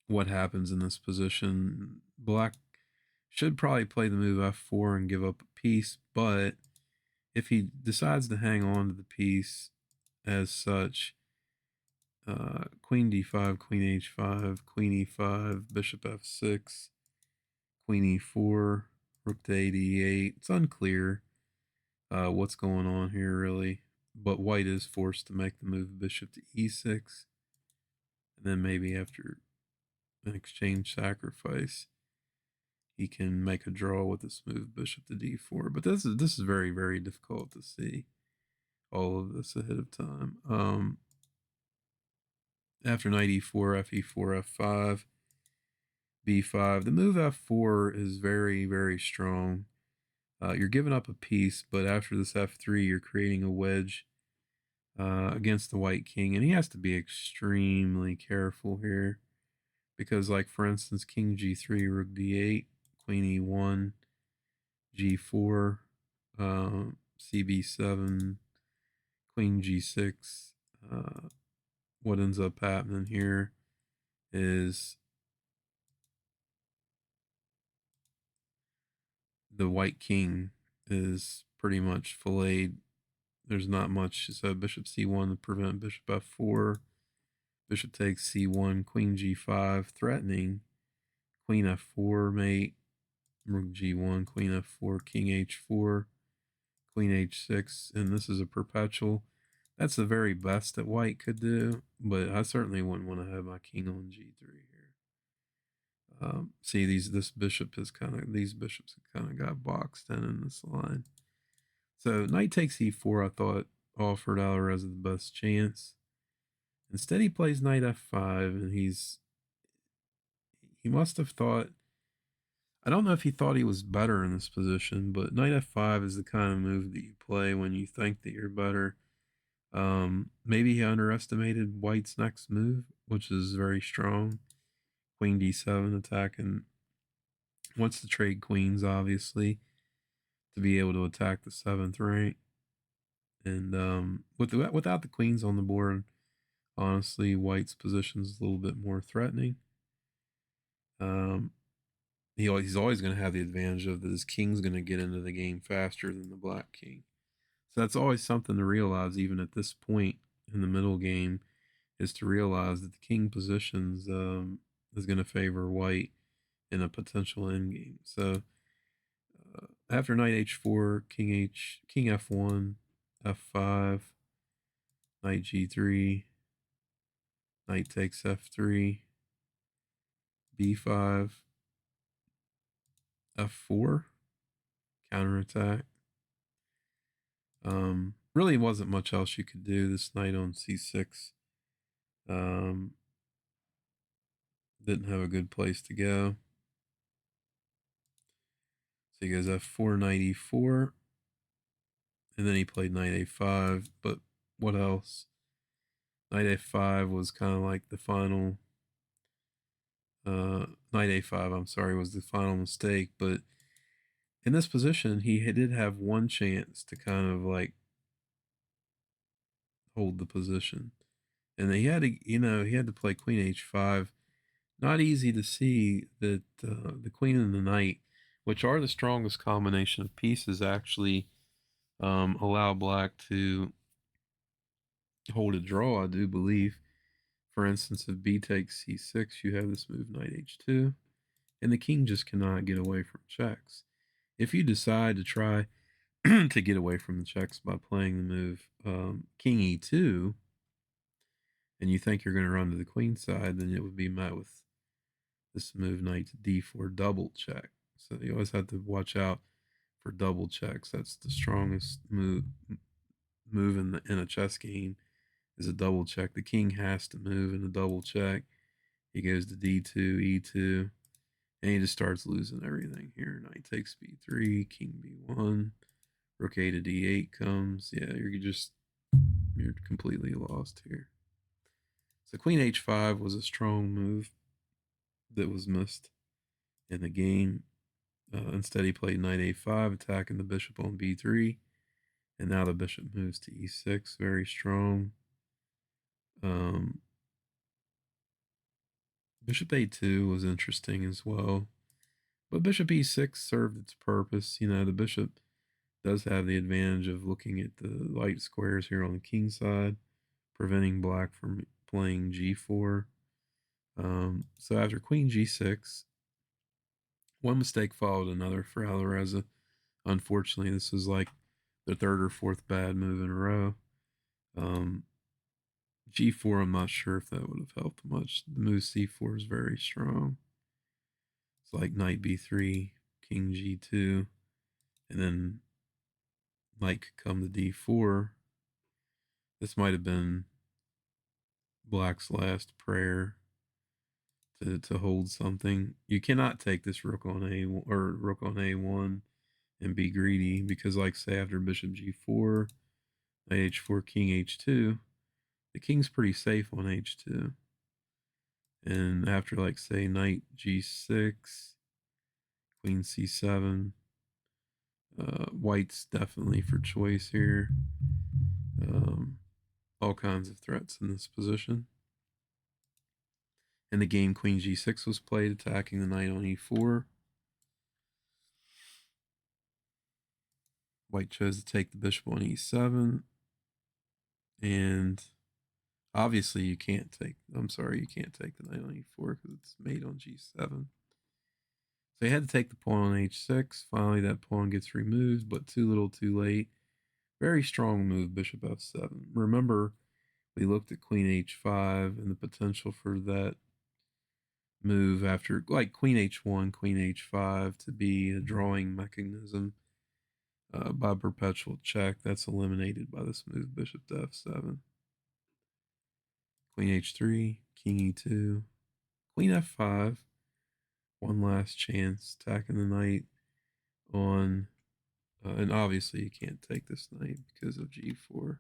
what happens in this position. Black should probably play the move f4 and give up a piece, but if he decides to hang on to the piece as such, queen d5, queen h5, queen e5, bishop f6, queen e4, rook to a d8. It's unclear what's going on here, really. But white is forced to make the move bishop to e6. And then maybe after an exchange sacrifice, he can make a draw with this move bishop to d4. But this is very, very difficult to see all of this ahead of time. After knight e4, fe4, f5, b5. The move f4 is very, very strong. You're giving up a piece, but after this f3, you're creating a wedge against the white king, and he has to be extremely careful here, because, like, for instance, king g3, rook d8, queen e1, g4, cb7, queen g6. What ends up happening here is the white king is pretty much filleted. There's not much. So bishop c1 to prevent bishop f4. Bishop takes c1, queen g5, threatening. Queen f4 mate, rook g1, queen f4, king h4, queen h6, and this is a perpetual. That's the very best that white could do, but I certainly wouldn't want to have my king on g3 here. See, these bishops have kind of got boxed in this line. So knight takes e4, I thought offered Alvarez the best chance. Instead, he plays knight f5, and he must have thought. I don't know if he thought he was better in this position, but knight f5 is the kind of move that you play when you think that you're better. Maybe he underestimated white's next move, which is very strong. Queen d7 attacking. Wants to trade queens, obviously, to be able to attack the 7th rank. And without the queens on the board, honestly, white's position is a little bit more threatening. He's always going to have the advantage of that his king's going to get into the game faster than the black king. So that's always something to realize, even at this point in the middle game, is to realize that the king positions is going to favor white in a potential endgame. So after knight h4, king f1, f5, knight g3, knight takes f3, b5, f4, counterattack. Really wasn't much else you could do. This knight on c6 didn't have a good place to go. So he goes f4, knight e4, and then he played knight a5. But what else? Knight a5 was kind of like the final. Knight a5, I'm sorry, was the final mistake. But in this position, he did have one chance to kind of like hold the position, and he had to, he had to play Queen H5. Not easy to see that the Queen and the Knight, which are the strongest combination of pieces, actually allow Black to hold a draw. I do believe. For instance, if B takes C6, you have this move Knight H2, and the King just cannot get away from checks. If you decide to try to get away from the checks by playing the move King E2, and you think you're going to run to the queen side, then it would be met with this move Knight to D4 double check. So you always have to watch out for double checks. That's the strongest move in a chess game is a double check. The king has to move in a double check. He goes to D2, E2, and he just starts losing everything here. Knight takes B3, King B1, Rook A to D8 comes. Yeah, you're completely lost here. So Queen H5 was a strong move that was missed in the game. Instead, he played Knight A5, attacking the bishop on B3, and now the bishop moves to E6. Very strong. Bishop A2 was interesting as well, but Bishop E6 served its purpose. The bishop does have the advantage of looking at the light squares here on the king side, preventing Black from playing G4. So after Queen G6, one mistake followed another for Alireza. Unfortunately, this was like the third or fourth bad move in a row. G4, I'm not sure if that would have helped much. The move C4 is very strong. It's like Knight B3, King G2, and then Knight could come to D4. This might have been Black's last prayer to hold something. You cannot take this rook on A or rook on A1 and be greedy because, like, say after Bishop G4, Knight H4, King H2, the king's pretty safe on H2. And after, like, say Knight G6, Queen C7, White's definitely for choice here. All kinds of threats in this position. In the game, Queen G6 was played, attacking the knight on E4. White chose to take the bishop on E7. And obviously you can't take the knight on E4 because it's made on G7. So he had to take the pawn on H6. Finally, that pawn gets removed, but too little too late. Very strong move, Bishop F7. Remember, we looked at Queen H5 and the potential for that move after, like, Queen H1, Queen H5 to be a drawing mechanism by perpetual check. That's eliminated by this move, Bishop to F7. Queen H3, King E2, Queen F5. One last chance, attacking the knight on, and obviously you can't take this knight because of G4,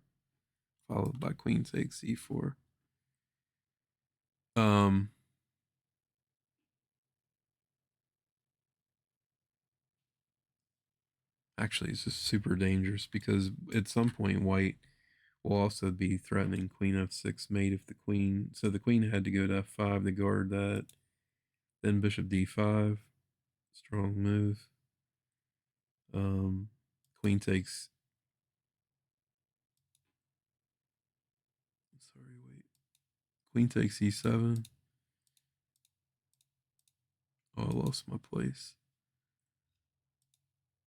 followed by Queen takes E4. Actually, it's just super dangerous because at some point White will also be threatening Queen F6 mate if the queen. So the queen had to go to F5 to guard that. Then Bishop D5, strong move. Queen takes. Sorry, wait. Queen takes E7. Oh, I lost my place.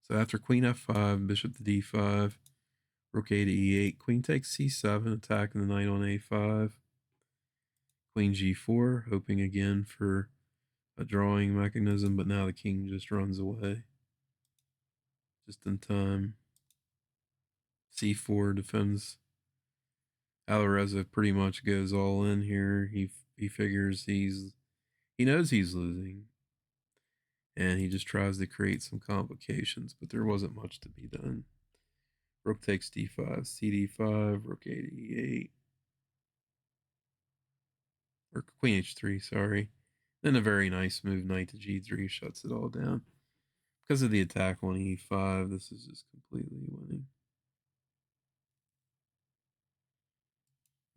So after Queen F5, Bishop to D5, Rook A to E8, Queen takes C7, attacking the knight on A5. Queen G4, hoping again for a drawing mechanism, but now the king just runs away. Just in time. C4 defends. Alireza pretty much goes all in here. He figures he knows he's losing, and he just tries to create some complications, but there wasn't much to be done. Rook takes D5, CD5, Rook A to E8, or Queen H3, sorry. Then a very nice move, Knight to G3, shuts it all down. Because of the attack on e5, this is just completely winning.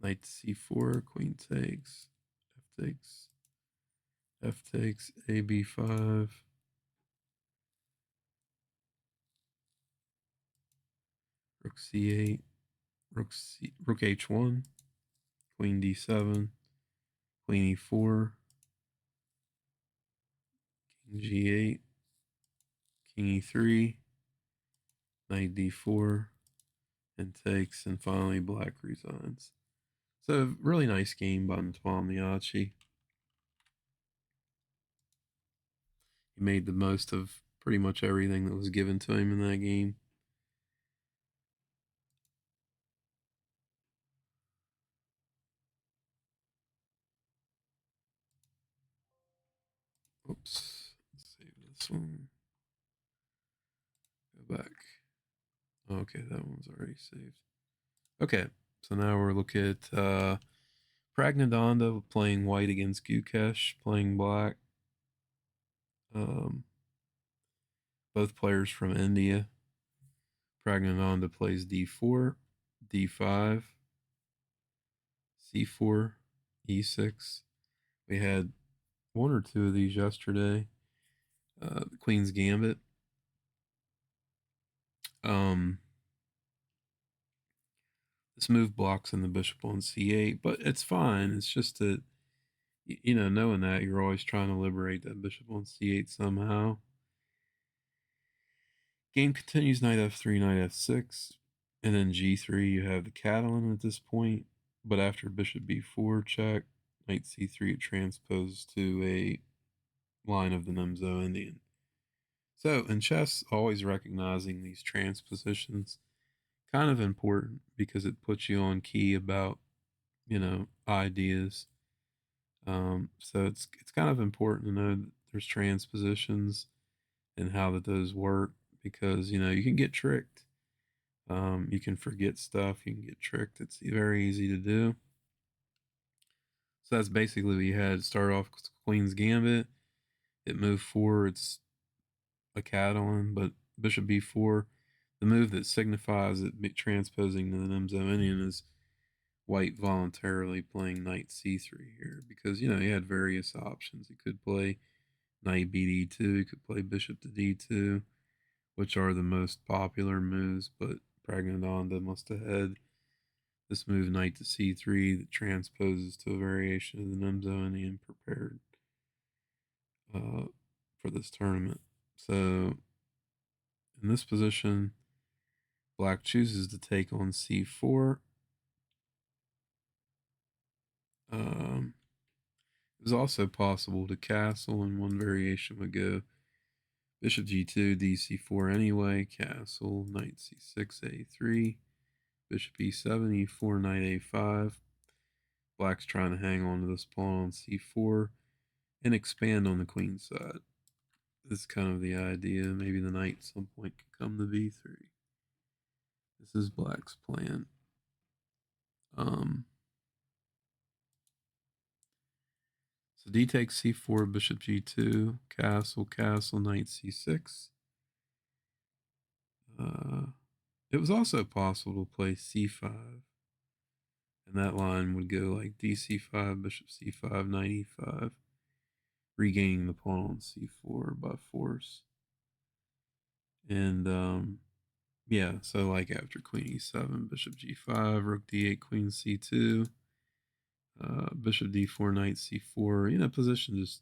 Knight c4, queen takes, f takes, f takes, a b5. Rook c8, rook h1, queen d7, queen e4, king g8, king e3, knight d4, and takes, and finally black resigns. So really nice game by Antoine Miachi. He made the most of pretty much everything that was given to him in that game. Oops. Save this one. Go back. Okay, that one's already saved. Okay, so now we're looking at Pragnadonda playing white against Gukesh playing black. Um, both players from India. Pragnananda plays d4, d5, c4, e6. We had one or two of these yesterday. The Queen's Gambit. Um, this move blocks in the bishop on c8, but it's fine. It's just that, knowing that, you're always trying to liberate that bishop on c8 somehow. Game continues, knight f3, knight f6, and then g3. You have the Catalan at this point, but after bishop b4 check, knight c3, it transposes to a line of the Nemzo Indian. So in chess, always recognizing these transpositions kind of important because it puts you on key about ideas. So it's kind of important to know that there's transpositions and how that those work because you can get tricked. You can forget stuff. You can get tricked. It's very easy to do. So that's basically what you had. Start off with Queen's Gambit. It moved forward. It's a Catalan, but Bishop b4. The move that signifies it transposing to the Nemzo Indian is white voluntarily playing knight c3 here because he had various options. He could play knight bd2. He could play bishop to d2, which are the most popular moves, but Pragnananda must have had this move knight to c3 that transposes to a variation of the Nemzo Indian prepared for this tournament. So in this position, black chooses to take on c4. It was also possible to castle, and one variation would go bishop g2, dc4 anyway, castle, knight c6, a3, bishop e7, e4, knight a5. Black's trying to hang on to this pawn on c4 and expand on the queen side. This is kind of the idea. Maybe the knight at some point could come to b3. This is black's plan. So d takes c4, bishop g2, castle, castle, knight c6. It was also possible to play c5. And that line would go like dc5, bishop c5, knight e5, regaining the pawn on c4 by force. And yeah, so like after queen e7, bishop g5, rook d8, queen c2, bishop d4, knight c4. Position just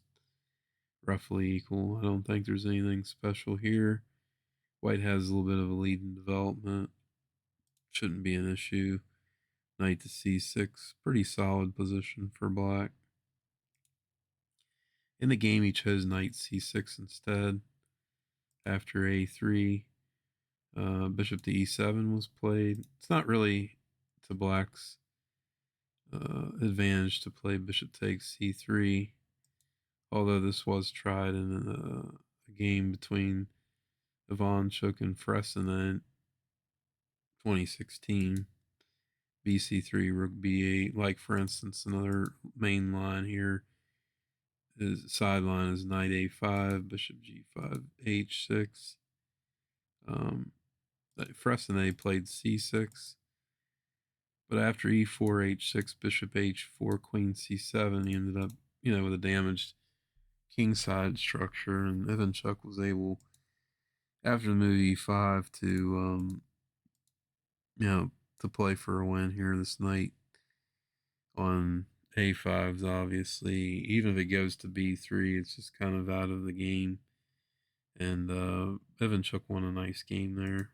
roughly equal. I don't think there's anything special here. White has a little bit of a lead in development. Shouldn't be an issue. Knight to c6, pretty solid position for black. In the game, he chose knight c6 instead. After a3, bishop to e7 was played. It's not really to black's advantage to play bishop takes c3, although this was tried in a game between Ivanchuk and Fresson in 2016. bc3, rook b8, like for instance, another main line here His sideline is knight a5, bishop g5, h6. Um, Fressinet played c6, but after e4, h6, bishop h4, queen c7, he ended up, with a damaged kingside structure, and Ivanchuk was able, after the move e5, you know, to play for a win here. This knight on a5 is obviously, even if it goes to b3, it's just kind of out of the game. And Ivanchuk won a nice game there.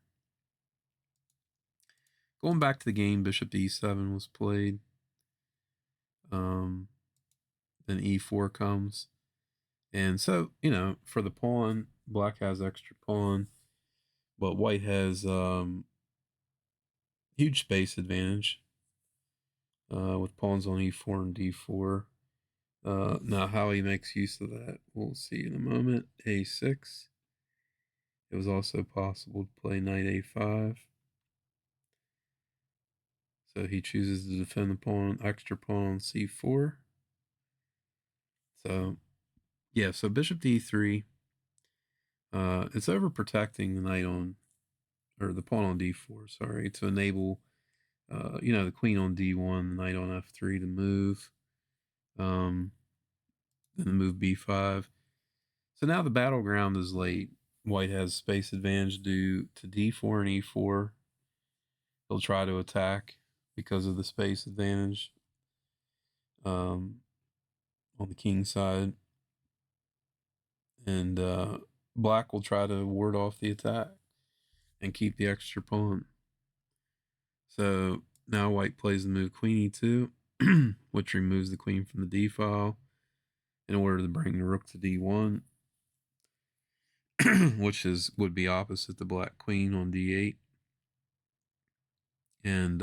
Going back to the game, bishop e7 was played. Then e4 comes. And so, for the pawn, black has extra pawn, but white has huge space advantage with pawns on e4 and d4. Now, how he makes use of that, we'll see in a moment. a6. It was also possible to play knight a5. So he chooses to defend the pawn, extra pawn on c4. So, yeah, so bishop d3. It's overprotecting the knight on, or the pawn on d4, sorry, to enable, the queen on d1, the knight on f3 to move. Then the move b5. So now the battleground is late. White has space advantage due to d4 and e4. He'll try to attack because of the space advantage on the king side. And black will try to ward off the attack and keep the extra pawn. So now white plays the move queen e2, which removes the queen from the d file in order to bring the rook to d1, which would be opposite the black queen on d8. And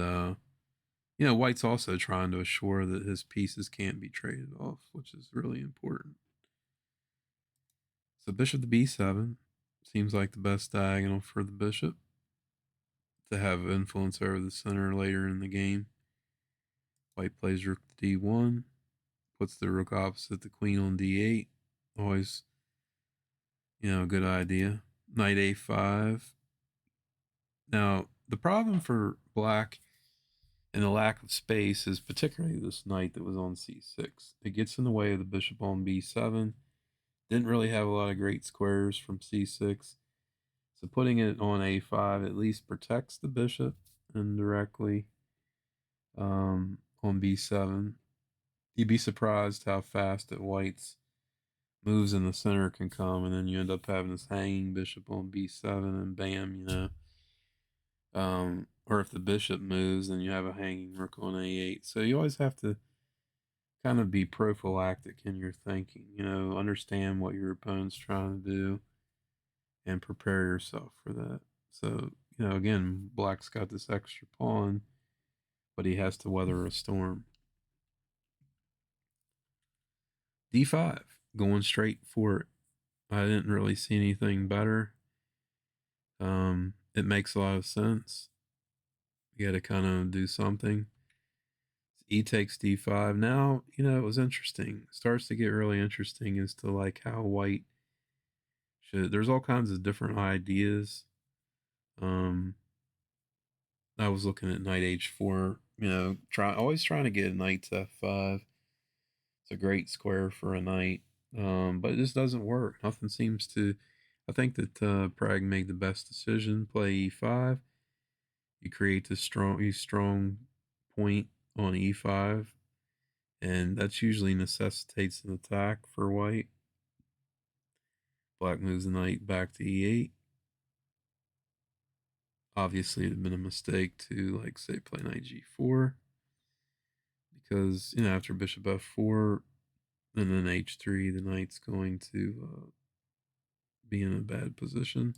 white's also trying to assure that his pieces can't be traded off, which is really important. So bishop to b7 seems like the best diagonal for the bishop to have influence over the center later in the game. White plays rook to d1, puts the rook opposite the queen on d8. Always, a good idea. Knight a5. Now, the problem for black and the lack of space is particularly this knight that was on c6. It gets in the way of the bishop on b7. Didn't really have a lot of great squares from c6. So putting it on a5 at least protects the bishop indirectly on b7. You'd be surprised how fast at white's moves in the center can come, and then you end up having this hanging bishop on b7, and bam, or if the bishop moves, then you have a hanging rook on a8. So you always have to kind of be prophylactic in your thinking, understand what your opponent's trying to do and prepare yourself for that. So, again, black's got this extra pawn, but he has to weather a storm. d5, going straight for it. I didn't really see anything better. It makes a lot of sense. You got to kind of do something. E takes d5. Now, it was interesting. It starts to get really interesting as to like how white should. There's all kinds of different ideas. I was looking at knight h4. Always trying to get knight to f5. It's a great square for a knight, but it just doesn't work. Nothing seems to. I think that Pragg made the best decision. Play e5. You create this strong point on e5, and that's usually necessitates an attack for white. Black moves the knight back to e8. Obviously, it had been a mistake to, like, say, play knight g4, because, after bishop f4 and then h3, the knight's going to be in a bad position.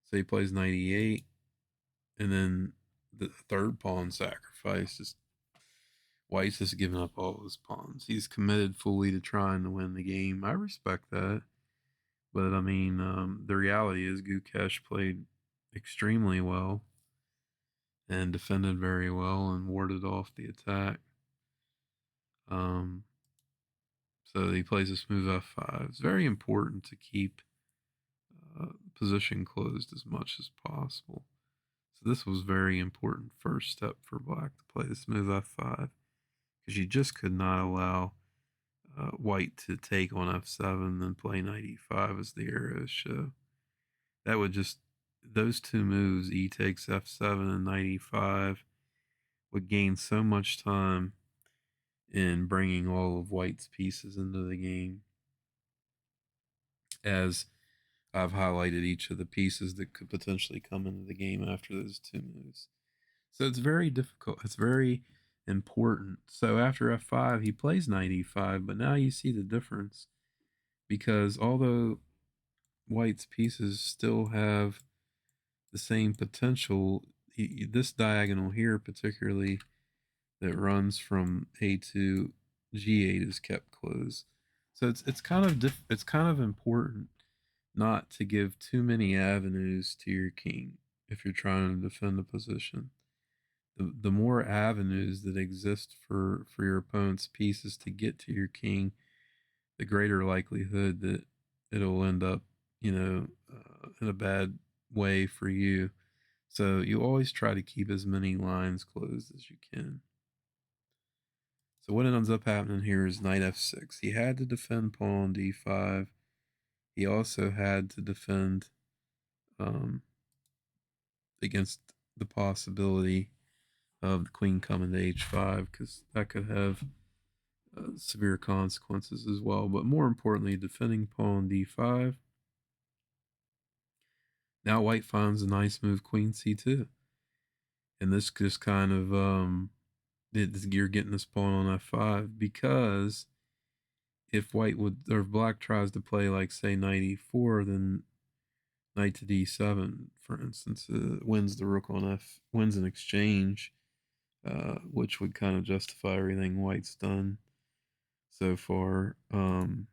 So he plays knight e8, and then the third pawn sacrifice. Just White's just giving up all his pawns. He's committed fully to trying to win the game. I respect that. But, I mean, the reality is Gukesh played extremely well and defended very well and warded off the attack. Um, So he plays a smooth f5. It's very important to keep position closed as much as possible. So this was very important first step for black to play the smooth f5 because you just could not allow white to take on f7 and play knight e5 as the arrows show. That would just, those two moves, e takes f7 and knight e5, would gain so much time in bringing all of white's pieces into the game, as I've highlighted each of the pieces that could potentially come into the game after those two moves. So it's very difficult. It's very important. So after f5, he plays knight e5, but now you see the difference because although white's pieces still have the same potential, this diagonal here, particularly that runs from a2 g8, is kept closed. So it's kind of it's kind of important not to give too many avenues to your king if you're trying to defend a position. The more avenues that exist for your opponent's pieces to get to your king, the greater likelihood that it'll end up, in a bad way for you. So you always try to keep as many lines closed as you can. So what ends up happening here is knight f6. He had to defend pawn d5. He also had to defend um, against the possibility of the queen coming to h5 because that could have severe consequences as well. But more importantly, defending pawn d5. Now white finds a nice move, queen c2. And this just kind of, you're getting this pawn on f5 because if white would, or if black tries to play like say knight e4, then knight to d7, for instance, wins the rook on wins an exchange, which would kind of justify everything white's done so far. And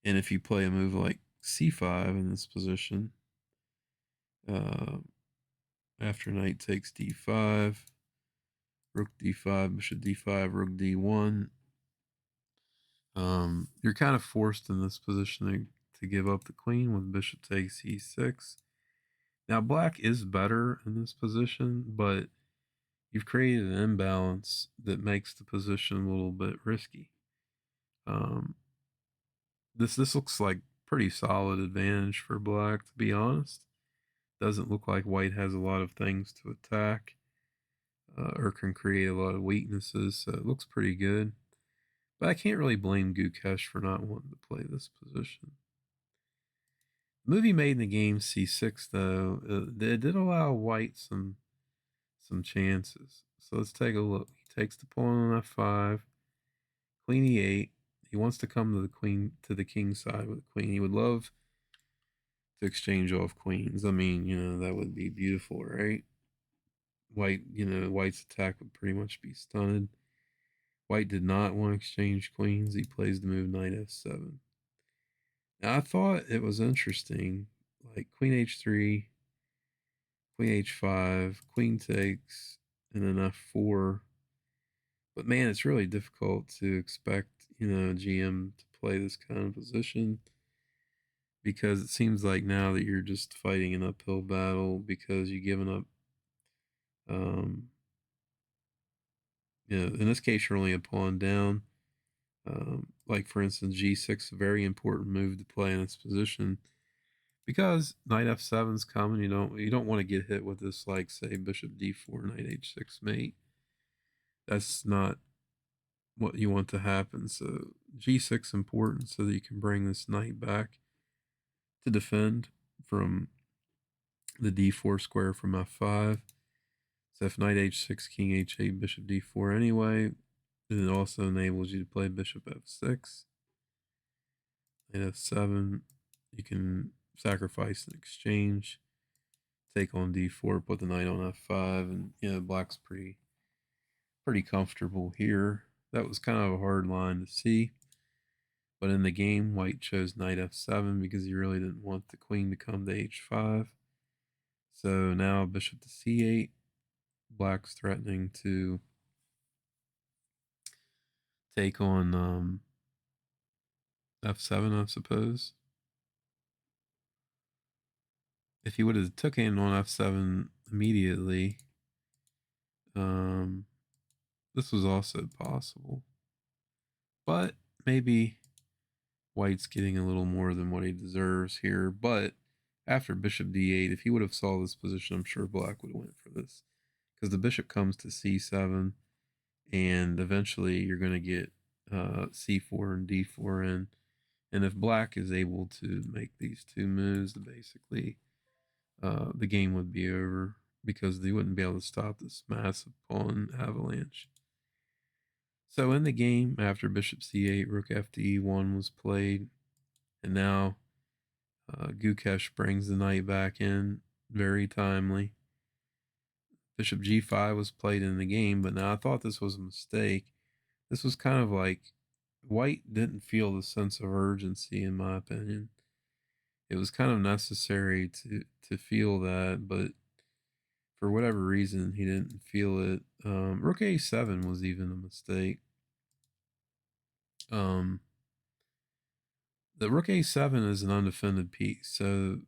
if you play a move like c5 in this position, uh, after knight takes d5, rook d5, bishop d5, rook d1, you're kind of forced in this position to give up the queen with bishop takes e6. Now black is better in this position, but you've created an imbalance that makes the position a little bit risky. Um, this looks like pretty solid advantage for black, to be honest. Doesn't look like white has a lot of things to attack or can create a lot of weaknesses, so it looks pretty good. But I can't really blame Gukesh for not wanting to play this position. Movie made in the game c6 though, it did allow white some chances. So let's take a look. He takes the pawn on f5, queen e8. He wants to come to the king side with the queen. He would love to exchange off queens. I mean, that would be beautiful, right? White's attack would pretty much be stunted. White did not want to exchange queens. He plays the move knight f7. Now I thought it was interesting, like queen h3, queen h5, queen takes, and then f4. But man, it's really difficult to expect, GM to play this kind of position because it seems like now that you're just fighting an uphill battle because you've given up. In this case, you're only a pawn down. Like for instance, g6, a very important move to play in this position because knight f7 is coming. You don't want to get hit with this, like say bishop d4, knight h6 mate. That's not what you want to happen. So g6 important so that you can bring this knight back to defend from the d4 square from f5. So if knight h6, king h8, bishop d4 anyway, then it also enables you to play bishop f6. Knight f7, you can sacrifice an exchange, take on d4, put the knight on f5, and black's pretty comfortable here. That was kind of a hard line to see. But in the game, white chose knight f7 because he really didn't want the queen to come to h5. So now bishop to c8. Black's threatening to take on f7, I suppose. If he would have took in on f7 immediately, um, this was also possible. But maybe White's getting a little more than what he deserves here. But after bishop d8, if he would have saw this position, I'm sure Black would have went for this. Because the bishop comes to c7, and eventually you're going to get c4 and d4 in. And if Black is able to make these two moves, basically the game would be over because they wouldn't be able to stop this massive pawn avalanche. So in the game, after bishop c8, rook f to e1 was played, and now Gukesh brings the knight back in, very timely. Bishop g5 was played in the game, but now I thought this was a mistake. This was kind of like White didn't feel the sense of urgency, in my opinion. It was kind of necessary to feel that, but for whatever reason, he didn't feel it. Rook a7 was even a mistake. The rook a7 is an undefended piece, so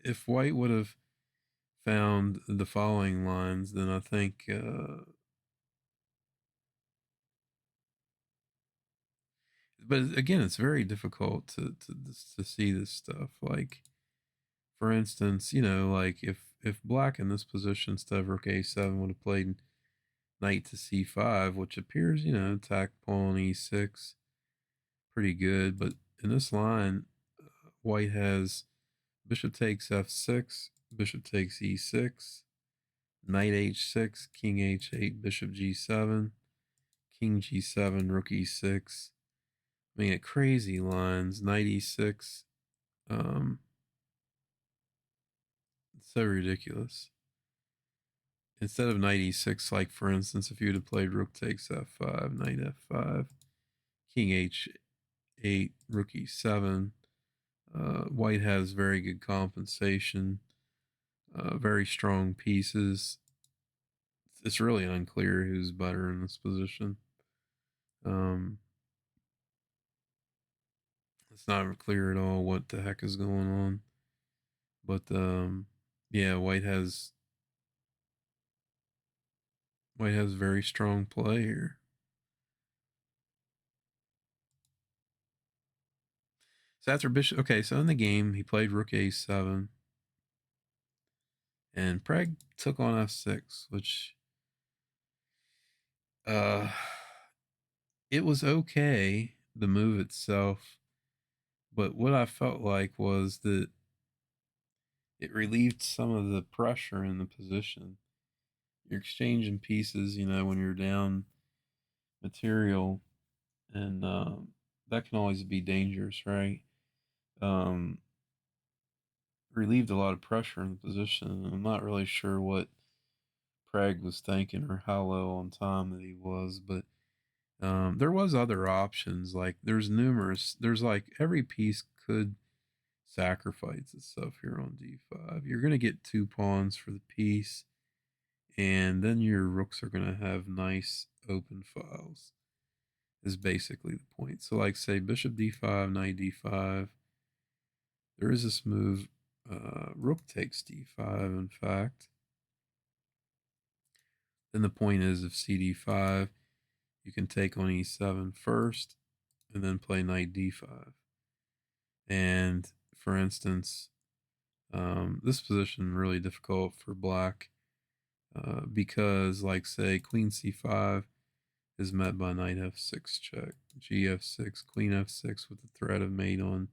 if White would have found the following lines, then I think but again, it's very difficult to see this stuff. Like, for instance, like if Black in this position instead of rook a7 would have played knight to c5, which appears, attack pawn e6, pretty good. But in this line, White has bishop takes f6, bishop takes e6, knight h6, king h8, bishop g7, king g7, rook e6. I mean, crazy lines. Knight e6. It's so ridiculous. Instead of knight e6, like for instance, if you would have played rook takes f5, knight f5, king h8, rook e7, White has very good compensation, very strong pieces. It's really unclear who's better in this position. Um, it's not clear at all what the heck is going on. But yeah, White has very strong play here. So after bishop, okay, so in the game he played rook a7, and Preg took on f6, which uh, it was okay, the move itself, but what I felt like was that it relieved some of the pressure in the position. You're exchanging pieces, when you're down material, and that can always be dangerous, right? Um, Relieved a lot of pressure in the position. I'm not really sure what Prague was thinking or how low on time that he was, but there was other options. Like there's like every piece could sacrifice itself here on d5. You're gonna get two pawns for the piece, and then your rooks are gonna have nice open files. Is basically the point. So like say bishop d5, knight d5. There is this move, rook takes d5. In fact, then the point is if cd5, you can take on e7 first and then play knight d5. And for instance, this position really difficult for Black because, like, say, queen c5 is met by knight f6 check, gf6, queen f6 with the threat of mate on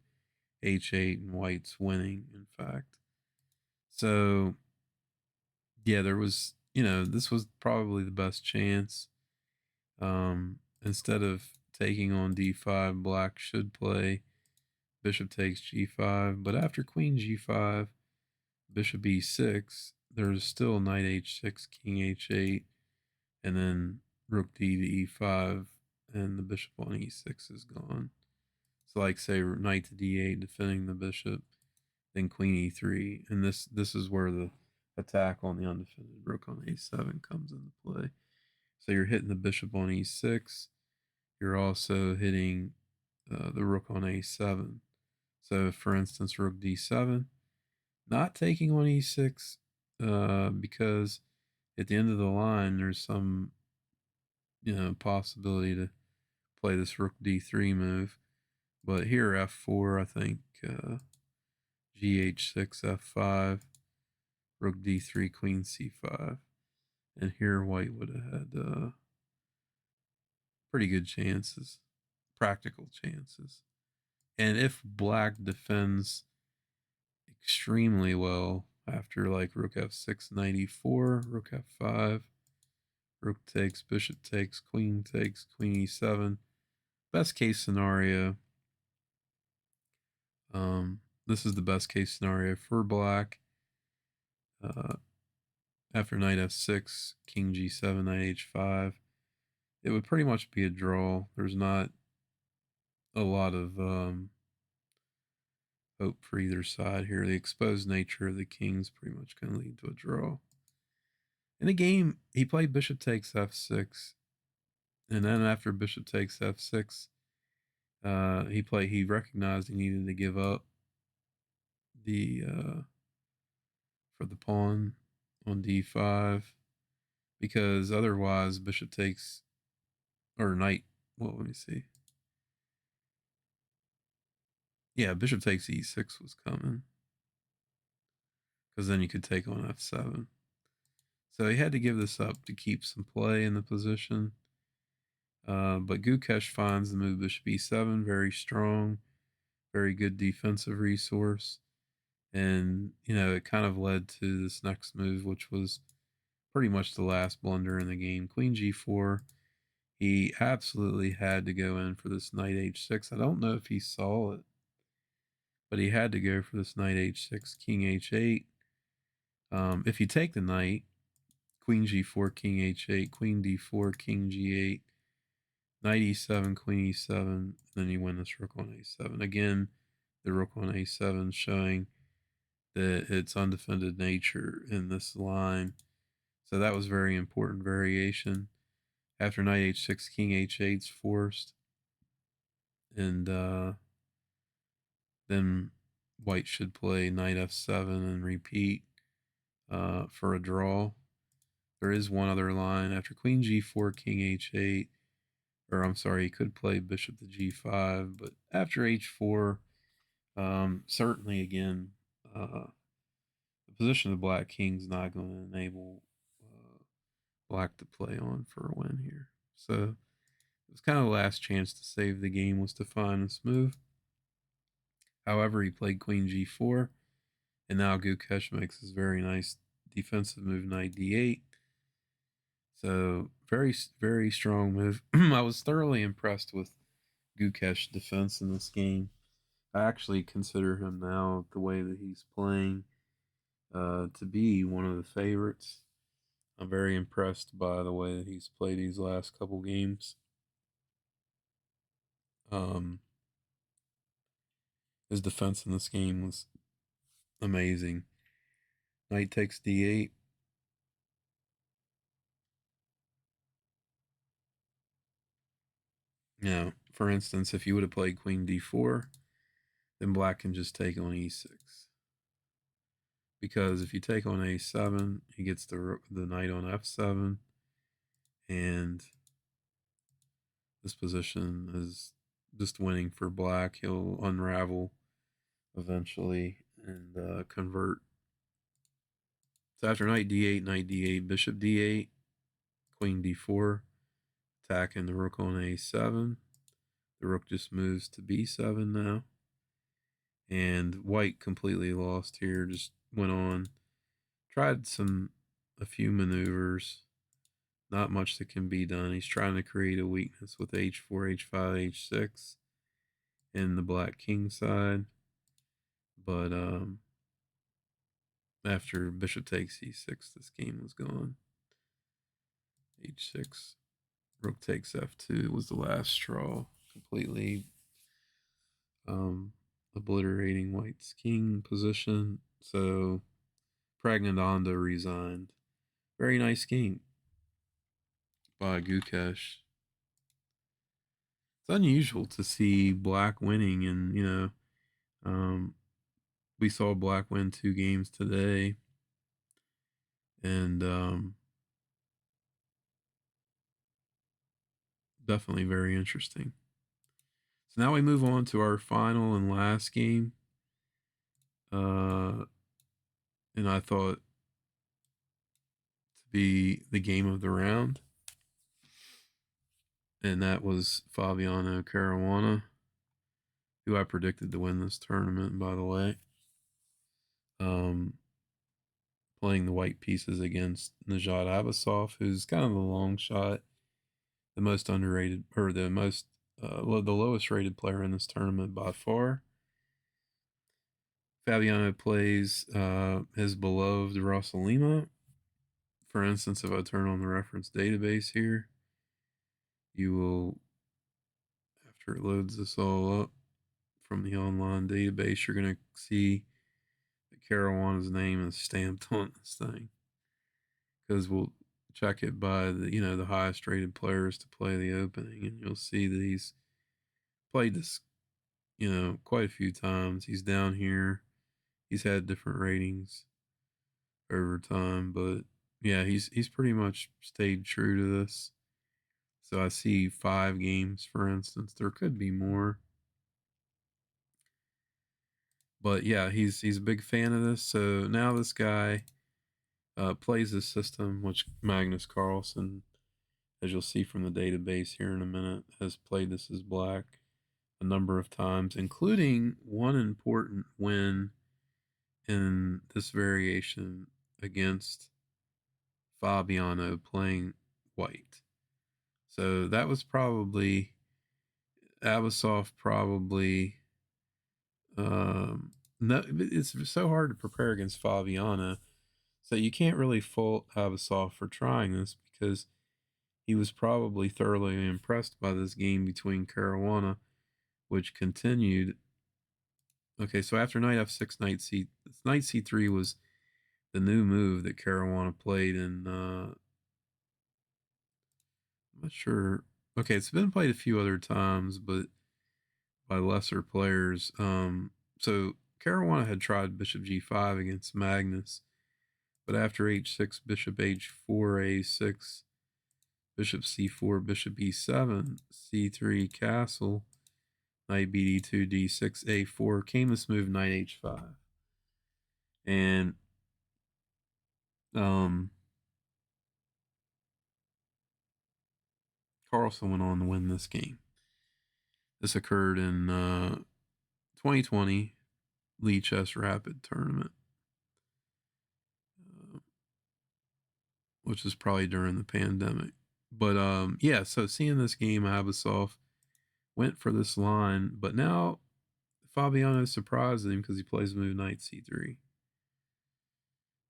h8, and White's winning, in fact. So, yeah, there was, this was probably the best chance. Instead of taking on d5, Black should play bishop takes g5. But after queen g5, bishop e6, there's still knight h6, king h8, and then rook d to e5, and the bishop on e6 is gone. So, like, say, knight to d8, defending the bishop, then queen e3, and this is where the attack on the undefended rook on a7 comes into play. So you're hitting the bishop on e6, you're also hitting the rook on a7. So, for instance, rook d7, not taking on e6 because at the end of the line, there's some possibility to play this rook d3 move. But here, f4, I think gh6, f5, rook d3, queen c5. And here, white would have had pretty good chances, practical chances. And if black defends extremely well after like rook f6, knight e4, rook f5, rook takes, bishop takes, queen e7. Best case scenario. This is the best case scenario for black. After knight f6, king g7, knight h5, it would pretty much be a draw. There's not a lot of hope for either side here. The exposed nature of the king's pretty much going to lead to a draw. In the game, he played bishop takes f6, and then after bishop takes f6, he recognized he needed to give up the for the pawn on d5 because otherwise bishop takes or knight. Well, let me see. Yeah, bishop takes e6 was coming because then you could take on f7. So he had to give this up to keep some play in the position. But Gukesh finds the move bishop e7 very strong, very good defensive resource. And, it kind of led to this next move, which was pretty much the last blunder in the game. Queen g4. He absolutely had to go in for this knight h6. I don't know if he saw it, but he had to go for this knight h6, king h8. If you take the knight, queen g4, king h8, queen d4, king g8, knight e7, queen e7, then you win this rook on a7. Again, the rook on a7 showing that its undefended nature in this line. So that was very important variation. After knight h6, king h8 is forced. And then white should play knight f7 and repeat for a draw. There is one other line. After queen g4, king h8, or I'm sorry, he could play bishop to g5, but after h4, certainly again, the position of the black king's not going to enable black to play on for a win here. So it was kind of the last chance to save the game was to find this move. However, he played queen g4, and now Gukesh makes this very nice defensive move, knight d8. So very, very strong move. I was thoroughly impressed with Gukesh's defense in this game. I actually consider him now, the way that he's playing, to be one of the favorites. I'm very impressed by the way that he's played these last couple games. Um, his defense in this game was amazing. Knight takes d8. For instance, if you would have played queen d4, then black can just take on e6. Because if you take on a7, he gets the knight on f7, and this position is just winning for black. He'll unravel eventually and convert. So after knight d8, bishop d8, queen d4, attacking the rook on a7. The rook just moves to b7 now. And white completely lost here, just went on. Tried a few maneuvers. Not much that can be done. He's trying to create a weakness with h4, h5, h6 in the black king side. But after bishop takes e6, this game was gone. h6, rook takes f2 was the last straw, completely obliterating white's king position. So Pragnananda resigned. Very nice game by Gukesh. it's unusual to see black winning, and um, we saw black win 2 games today, and definitely very interesting. So now we move on to our final and last game, uh, and I thought to be the game of the round, and that was Fabiano Caruana, who I predicted to win this tournament, by the way. Um, Playing the white pieces against Najat Abasov, who's kind of the long shot, the most underrated, or the most, the lowest rated player in this tournament by far. Fabiano plays his beloved Russell Lima. For instance, if I turn on the reference database here, you will, after it loads this all up from the online database, you're going to see that Caruana's name is stamped on this thing, because we'll check it by the highest rated players to play the opening, and you'll see that he's played this quite a few times. He's down here. He's had different ratings over time, but yeah, he's pretty much stayed true to this. So I see 5 games, for instance. There could be more, but yeah, he's a big fan of this. So now this guy plays this system, which Magnus Carlsen, as you'll see from the database here in a minute, has played this as black a number of times, including one important win in this variation against Fabiano playing white. So that was probably Abasov probably no, it's so hard to prepare against Fabiano. So you can't really fault Abasov for trying this, because he was probably thoroughly impressed by this game between Caruana, which continued. Okay, so after knight f6, knight c3 was the new move that Caruana played, and I'm not sure. Okay, it's been played a few other times, but by lesser players. So Caruana had tried bishop g5 against Magnus, but after h6, bishop h4, a6, bishop c4, bishop e7, c3, castle, knight bd2, d6, a4, came this move knight h5. And Carlsen went on to win this game. This occurred in 2020 Lichess Rapid tournament, uh, which is probably during the pandemic. But yeah, so seeing this game, Abasov went for this line, but now Fabiano surprised him because he plays move knight c3.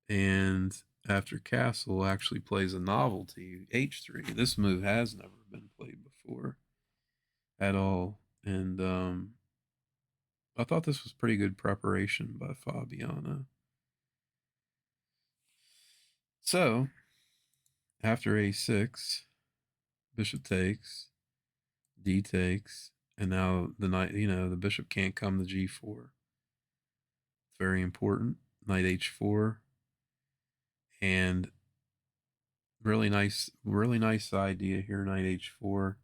And after castle actually plays a novelty, h3. This move has never been played before at all. And I thought this was pretty good preparation by Fabiano. So after a6, bishop takes, d takes, and now the knight, the bishop can't come to g4. It's very important. Knight h4, and really nice idea here, knight h4.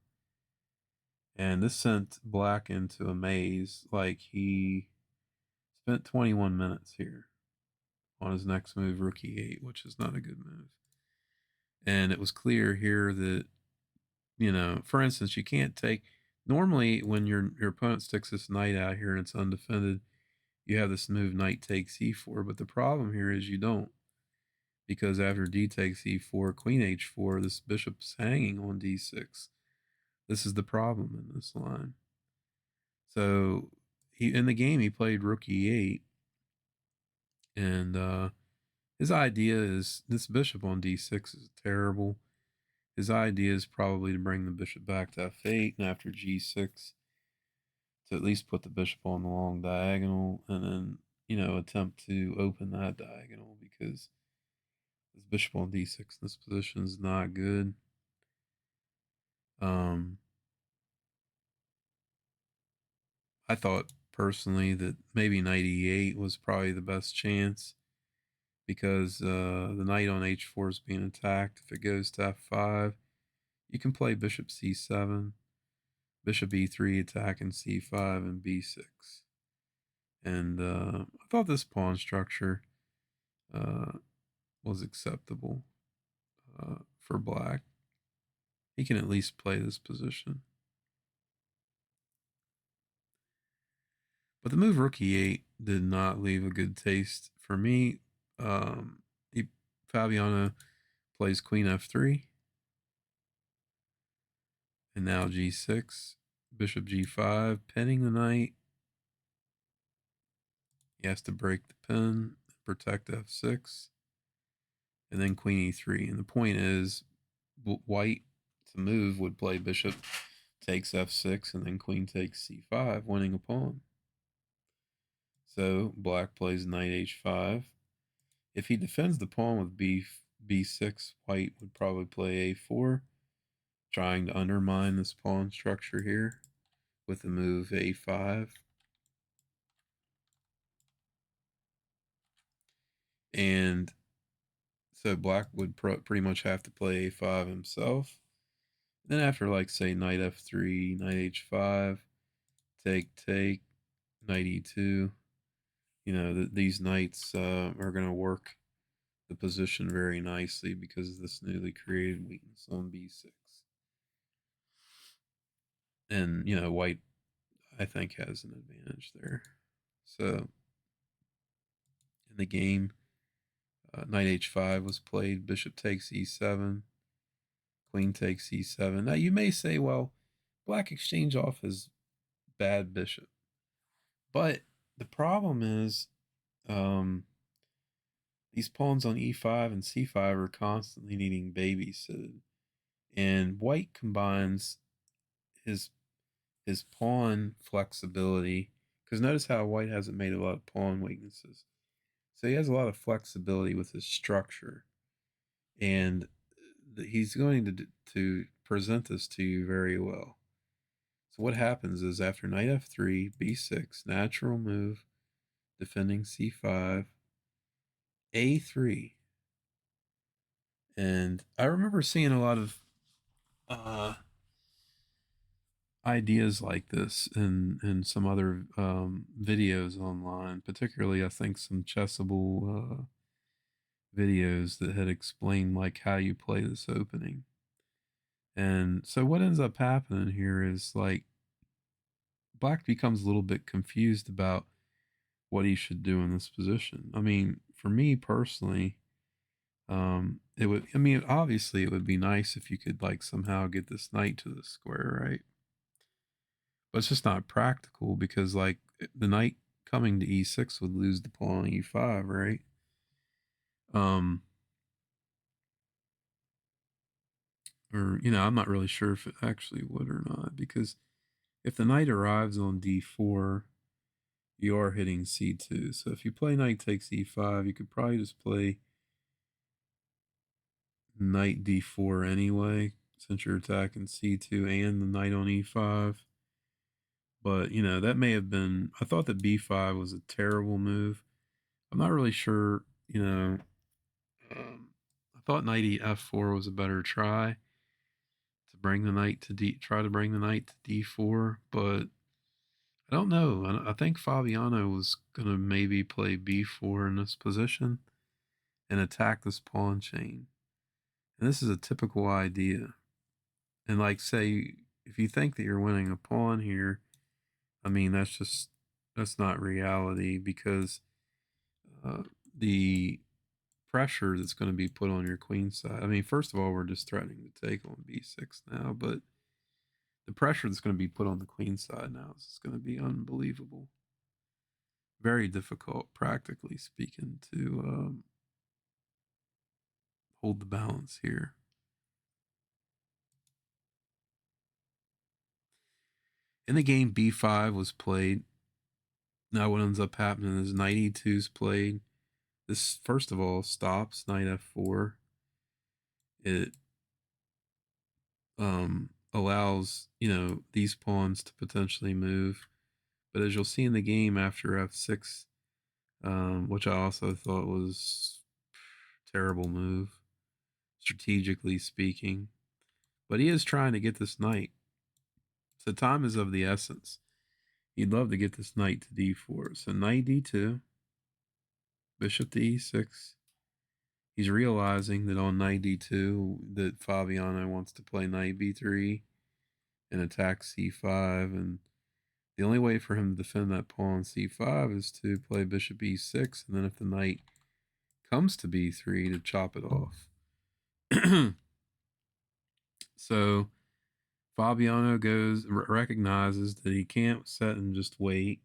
And this sent black into a maze. Like, he spent 21 minutes here on his next move, rook e8, which is not a good move. And it was clear here that, for instance, you can't take. Normally, when your opponent sticks this knight out here and it's undefended, you have this move knight takes e4. But the problem here is you don't, because after d takes e4, queen h4, this bishop's hanging on d6. This is the problem in this line. So in the game he played rook e8, and his idea is this bishop on d6 is terrible. His idea is probably to bring the bishop back to f8, and after g6 to at least put the bishop on the long diagonal, and then attempt to open that diagonal, because this bishop on d6 in this position is not good. I thought personally that maybe knight e8 was probably the best chance because the knight on h4 is being attacked. If it goes to f5, you can play bishop c7, bishop e3 attacking c5 and b6. And I thought this pawn structure uh, was acceptable for black. He can at least play this position. But the move rook e8 did not leave a good taste for me. Um, Fabiano plays queen f3, and now g6, bishop g5, pinning the knight. He has to break the pin, protect f6, and then queen e3. And the point is, white to move would play bishop takes f6, and then queen takes c5, winning a pawn. So black plays knight h5. If he defends the pawn with b6, white would probably play a4, trying to undermine this pawn structure here with the move a5. And so black would pretty much have to play a5 himself. Then after, like, say, knight f3, knight h5, take, knight e2, these knights are going to work the position very nicely because of this newly created weakness on b6. And, white, I think, has an advantage there. So in the game, knight h5 was played, bishop takes e7, queen takes e7. Now you may say, well, black exchange off his bad bishop. But the problem is these pawns on e5 and c5 are constantly needing babysitted. And white combines his pawn flexibility, because notice how white hasn't made a lot of pawn weaknesses. So he has a lot of flexibility with his structure, and he's going to present this to you very well. So what happens is after knight f3, b6, natural move, defending c5, a3. And I remember seeing a lot of ideas like this in some other videos online, particularly I think some Chessable videos that had explained like how you play this opening. And so what ends up happening here is like black becomes a little bit confused about what he should do in this position. I mean, for me personally, it would, I mean, obviously it would be nice if you could like somehow get this knight to the square, right? But it's just not practical because like the knight coming to e6 would lose the pawn on e5, right? Um, or I'm not really sure if it actually would or not, because if the knight arrives on d4, you are hitting c2. So if you play knight takes e5, you could probably just play knight d4 anyway, since you're attacking c2 and the knight on e5. But that may have been, I thought that b5 was a terrible move. I'm not really sure. I thought knight f4 was a better try to bring the knight to try to bring the knight to d4, but I don't know. I think Fabiano was gonna maybe play b4 in this position and attack this pawn chain. And this is a typical idea. And like, say, if you think that you're winning a pawn here, I mean, that's not reality, because uh, the pressure that's going to be put on your queen side. I mean, first of all, we're just threatening to take on b6 now, but the pressure that's going to be put on the queen side now is going to be unbelievable. Very difficult, practically speaking, to hold the balance here. In the game, b5 was played. Now what ends up happening is knight e2 is played. This, first of all, stops knight f4. It allows these pawns to potentially move, But as you'll see in the game after f6, which I also thought was a terrible move, strategically speaking. But he is trying to get this knight. So time is of the essence. He'd love to get this knight to d4. So knight d2, bishop to e6. He's realizing that on knight d2 that Fabiano wants to play knight b3 and attack c5, and the only way for him to defend that pawn on c5 is to play bishop e6, and then if the knight comes to b3 to chop it off. So Fabiano recognizes that he can't set and just wait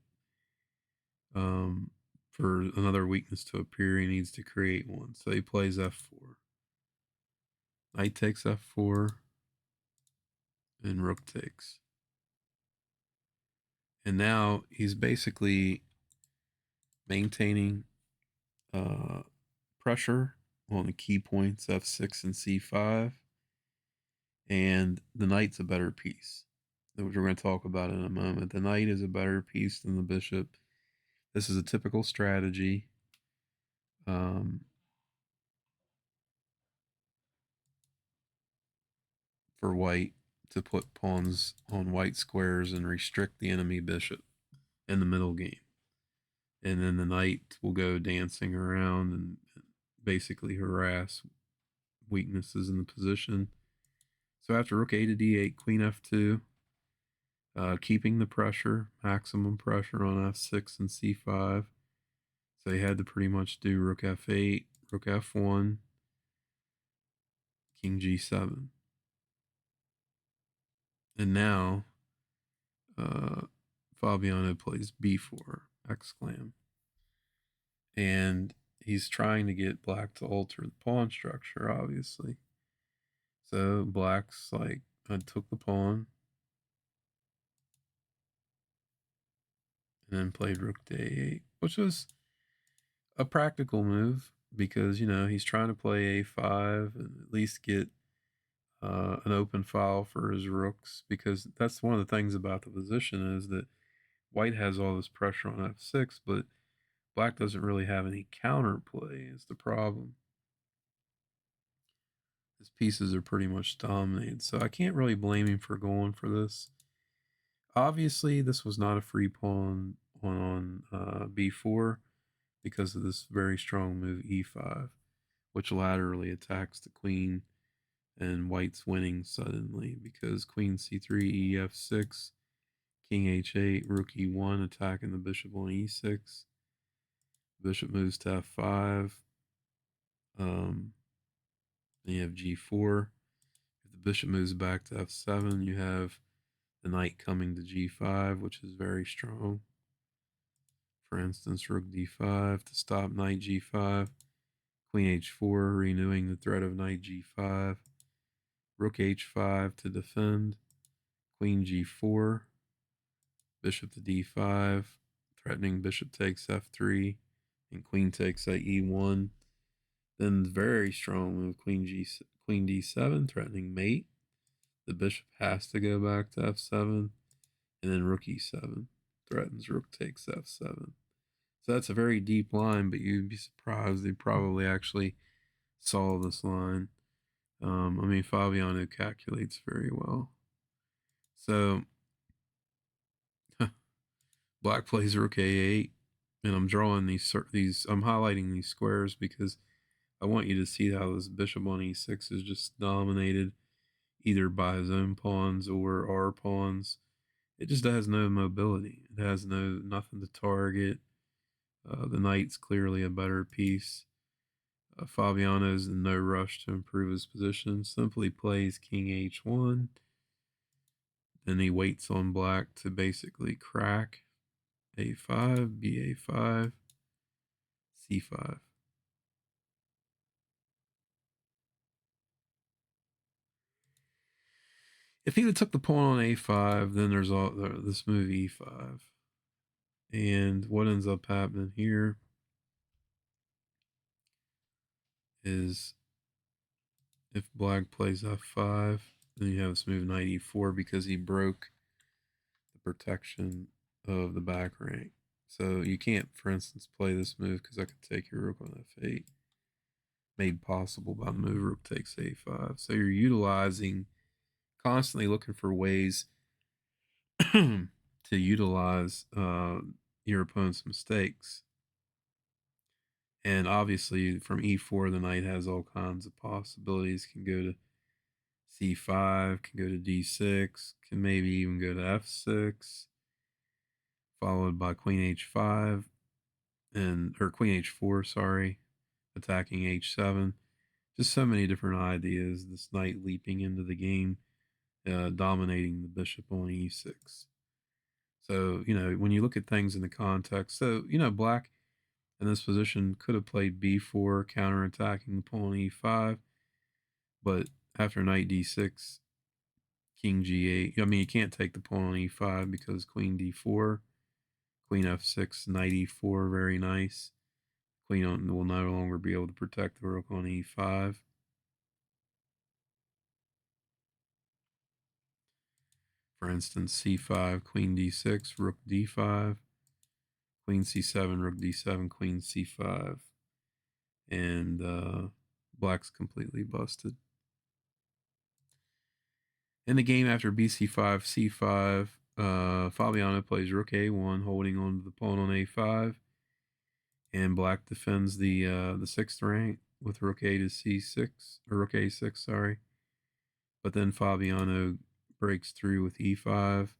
for another weakness to appear. He needs to create one. So he plays f4. Knight takes f4, and rook takes. And now he's basically maintaining pressure on the key points f6 and c5. And the knight's a better piece, which we're going to talk about in a moment. The knight is a better piece than the bishop. This is a typical strategy. For white to put pawns on white squares and restrict the enemy bishop in the middle game. And then the knight will go dancing around and basically harass weaknesses in the position. So after rook a to d8, queen f2, keeping the pressure, maximum pressure on f6 and c5. So he had to pretty much do rook f8, rook f1, king g7. And now Fabiano plays b4, exclam. And he's trying to get black to alter the pawn structure, obviously. So black's like, I took the pawn and then played rook to a8, which was a practical move because, he's trying to play a5 and at least get an open file for his rooks, because that's one of the things about the position is that white has all this pressure on f6, but black doesn't really have any counterplay is the problem. His pieces are pretty much dominated, so I can't really blame him for going for this. Obviously, this was not a free pawn on b4 because of this very strong move e5, which laterally attacks the queen, and white's winning suddenly because queen c3, ef6, king h8, rook e1, attacking the bishop on e6. Bishop moves to f5. Then you have g4. If the bishop moves back to f7, you have the knight coming to g5, which is very strong. For instance, rook d5 to stop knight g5. Queen h4, renewing the threat of knight g5. Rook h5 to defend. Queen g4. Bishop to d5, threatening bishop takes f3, and queen takes at e1. Then very strong move, queen d7, threatening mate. The bishop has to go back to f7, and then rook e7 threatens rook takes f7. So that's a very deep line, but you'd be surprised they probably actually saw this line. Fabiano calculates very well. So black plays rook a8, and I'm drawing these. I'm highlighting these squares because I want you to see how this bishop on e6 is just dominated either by his own pawns or our pawns. It just has no mobility. It has nothing to target. The knight's clearly a better piece. Fabiano is in no rush to improve his position. Simply plays king h1. Then he waits on black to basically crack a5, ba5, c5. If he would took the pawn on a5, then there's this move e5. And what ends up happening here is if black plays f5, then you have this move knight e4 because he broke the protection of the back rank. So you can't, for instance, play this move because I could take your rook on f8, made possible by the move rook takes a5. So you're utilizing, constantly looking for ways to utilize your opponent's mistakes. And obviously, from e4, the knight has all kinds of possibilities. Can go to c5, can go to d6, can maybe even go to f6, followed by queen h5 or queen h4, sorry, attacking h7. Just so many different ideas. This knight leaping into the game, dominating the bishop on e6. So, when you look at things in the context, so, black in this position could have played b4, counterattacking the pawn on e5, but after knight d6, king g8, I mean, you can't take the pawn on e5 because queen d4, queen f6, knight e4, very nice. Queen will no longer be able to protect the rook on e5. For instance, c5, queen d6, rook d5, queen c7, rook d7, queen c5, and black's completely busted. In the game after bc5, c5, Fabiano plays rook a1, holding on to the pawn on a5, and black defends the sixth rank with rook a to c6, or rook a6, sorry. But then Fabiano breaks through with e5.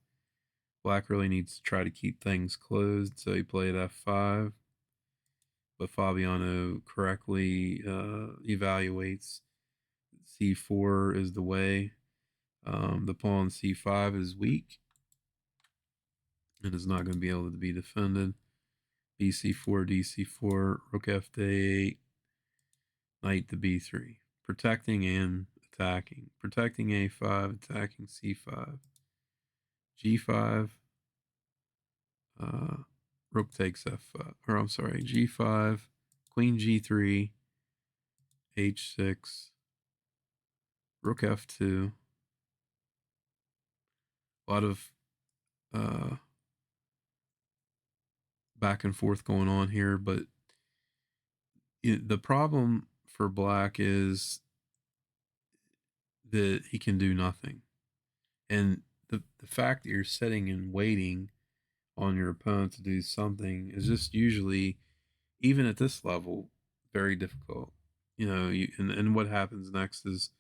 Black really needs to try to keep things closed, so he played f5. But Fabiano correctly evaluates c4 is the way. The pawn c5 is weak and is not going to be able to be defended. bc4, dc4, rook f to a8, knight to b3. Protecting and attacking. Protecting a5, attacking c5. g5, rook takes f5, or I'm sorry, g5, queen g3, h6, rook f2. A lot of back and forth going on here, but the problem for black is that he can do nothing. And the fact that you're sitting and waiting on your opponent to do something is just usually, even at this level, very difficult. And what happens next is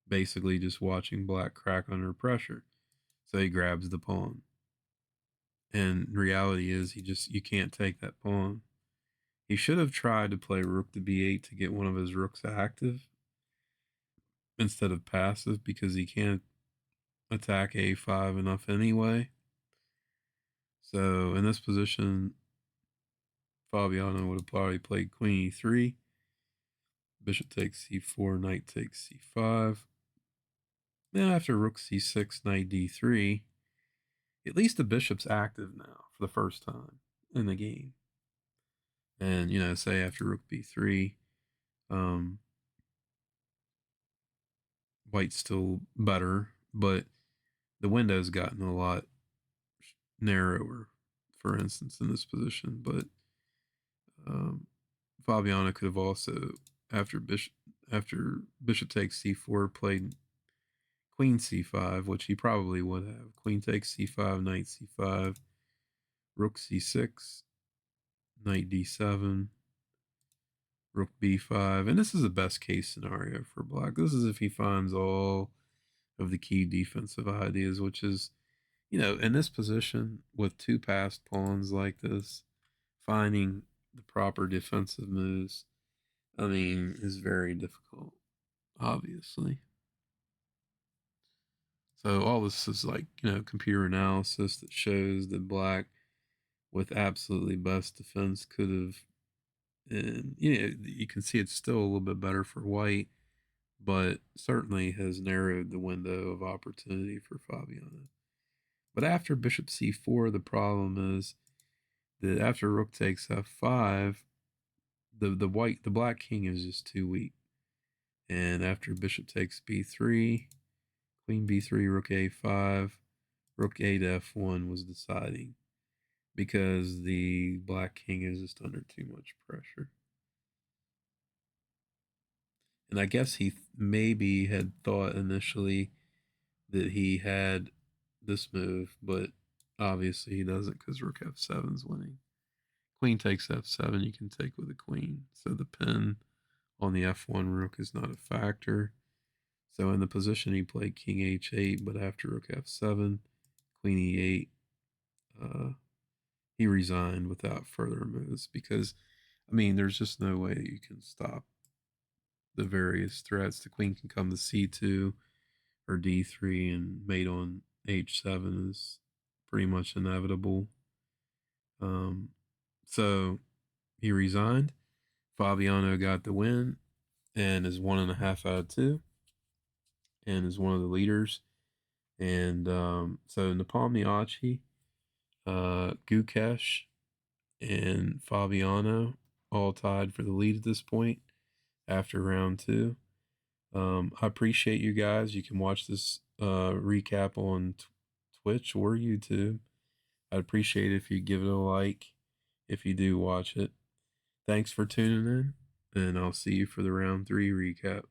basically just watching black crack under pressure. So he grabs the pawn. And reality is you can't take that pawn. He should have tried to play rook to b8 to get one of his rooks active instead of passive, because he can't attack a5 enough anyway. So in this position, Fabiano would have probably played queen e3. Bishop takes c4, knight takes c5. Then after rook c6, knight d3, at least the bishop's active now for the first time in the game. And, say after rook b3, white's still better, but the window's gotten a lot narrower, for instance, in this position. But Fabiano could have also, after bishop takes c4, played queen c5, which he probably would have. Queen takes c5, knight c5, rook c6, knight d7, rook b5. And this is the best case scenario for black. This is if he finds all of the key defensive ideas, which is, in this position with two passed pawns like this, finding the proper defensive moves, I mean, is very difficult, obviously. So all this is like, computer analysis that shows that black with absolutely best defense could have, and you can see it's still a little bit better for white, but certainly has narrowed the window of opportunity for Fabiano. But after bishop c4, the problem is that after rook takes f5, the black king is just too weak. And after bishop takes b3, queen b3, rook a5, rook a to f1 was deciding. because the black king is just under too much pressure. And I guess he maybe had thought initially that he had this move, but obviously he doesn't because rook f7 is winning. Queen takes f7, you can take with a queen. So the pin on the f1 rook is not a factor. So in the position he played king h8, but after rook f7, queen e8, he resigned without further moves because, I mean, there's just no way you can stop the various threats. The queen can come to c2 or d3, and mate on h7 is pretty much inevitable. Um, so he resigned. Fabiano got the win and is 1.5 out of 2 and is one of the leaders. And so Nepal Miachi, Gukesh, and Fabiano all tied for the lead at this point after round 2. I appreciate you guys. You can watch this recap on Twitch or YouTube. I'd appreciate it if you give it a like if you do watch it. Thanks for tuning in, and I'll see you for the round 3 recap.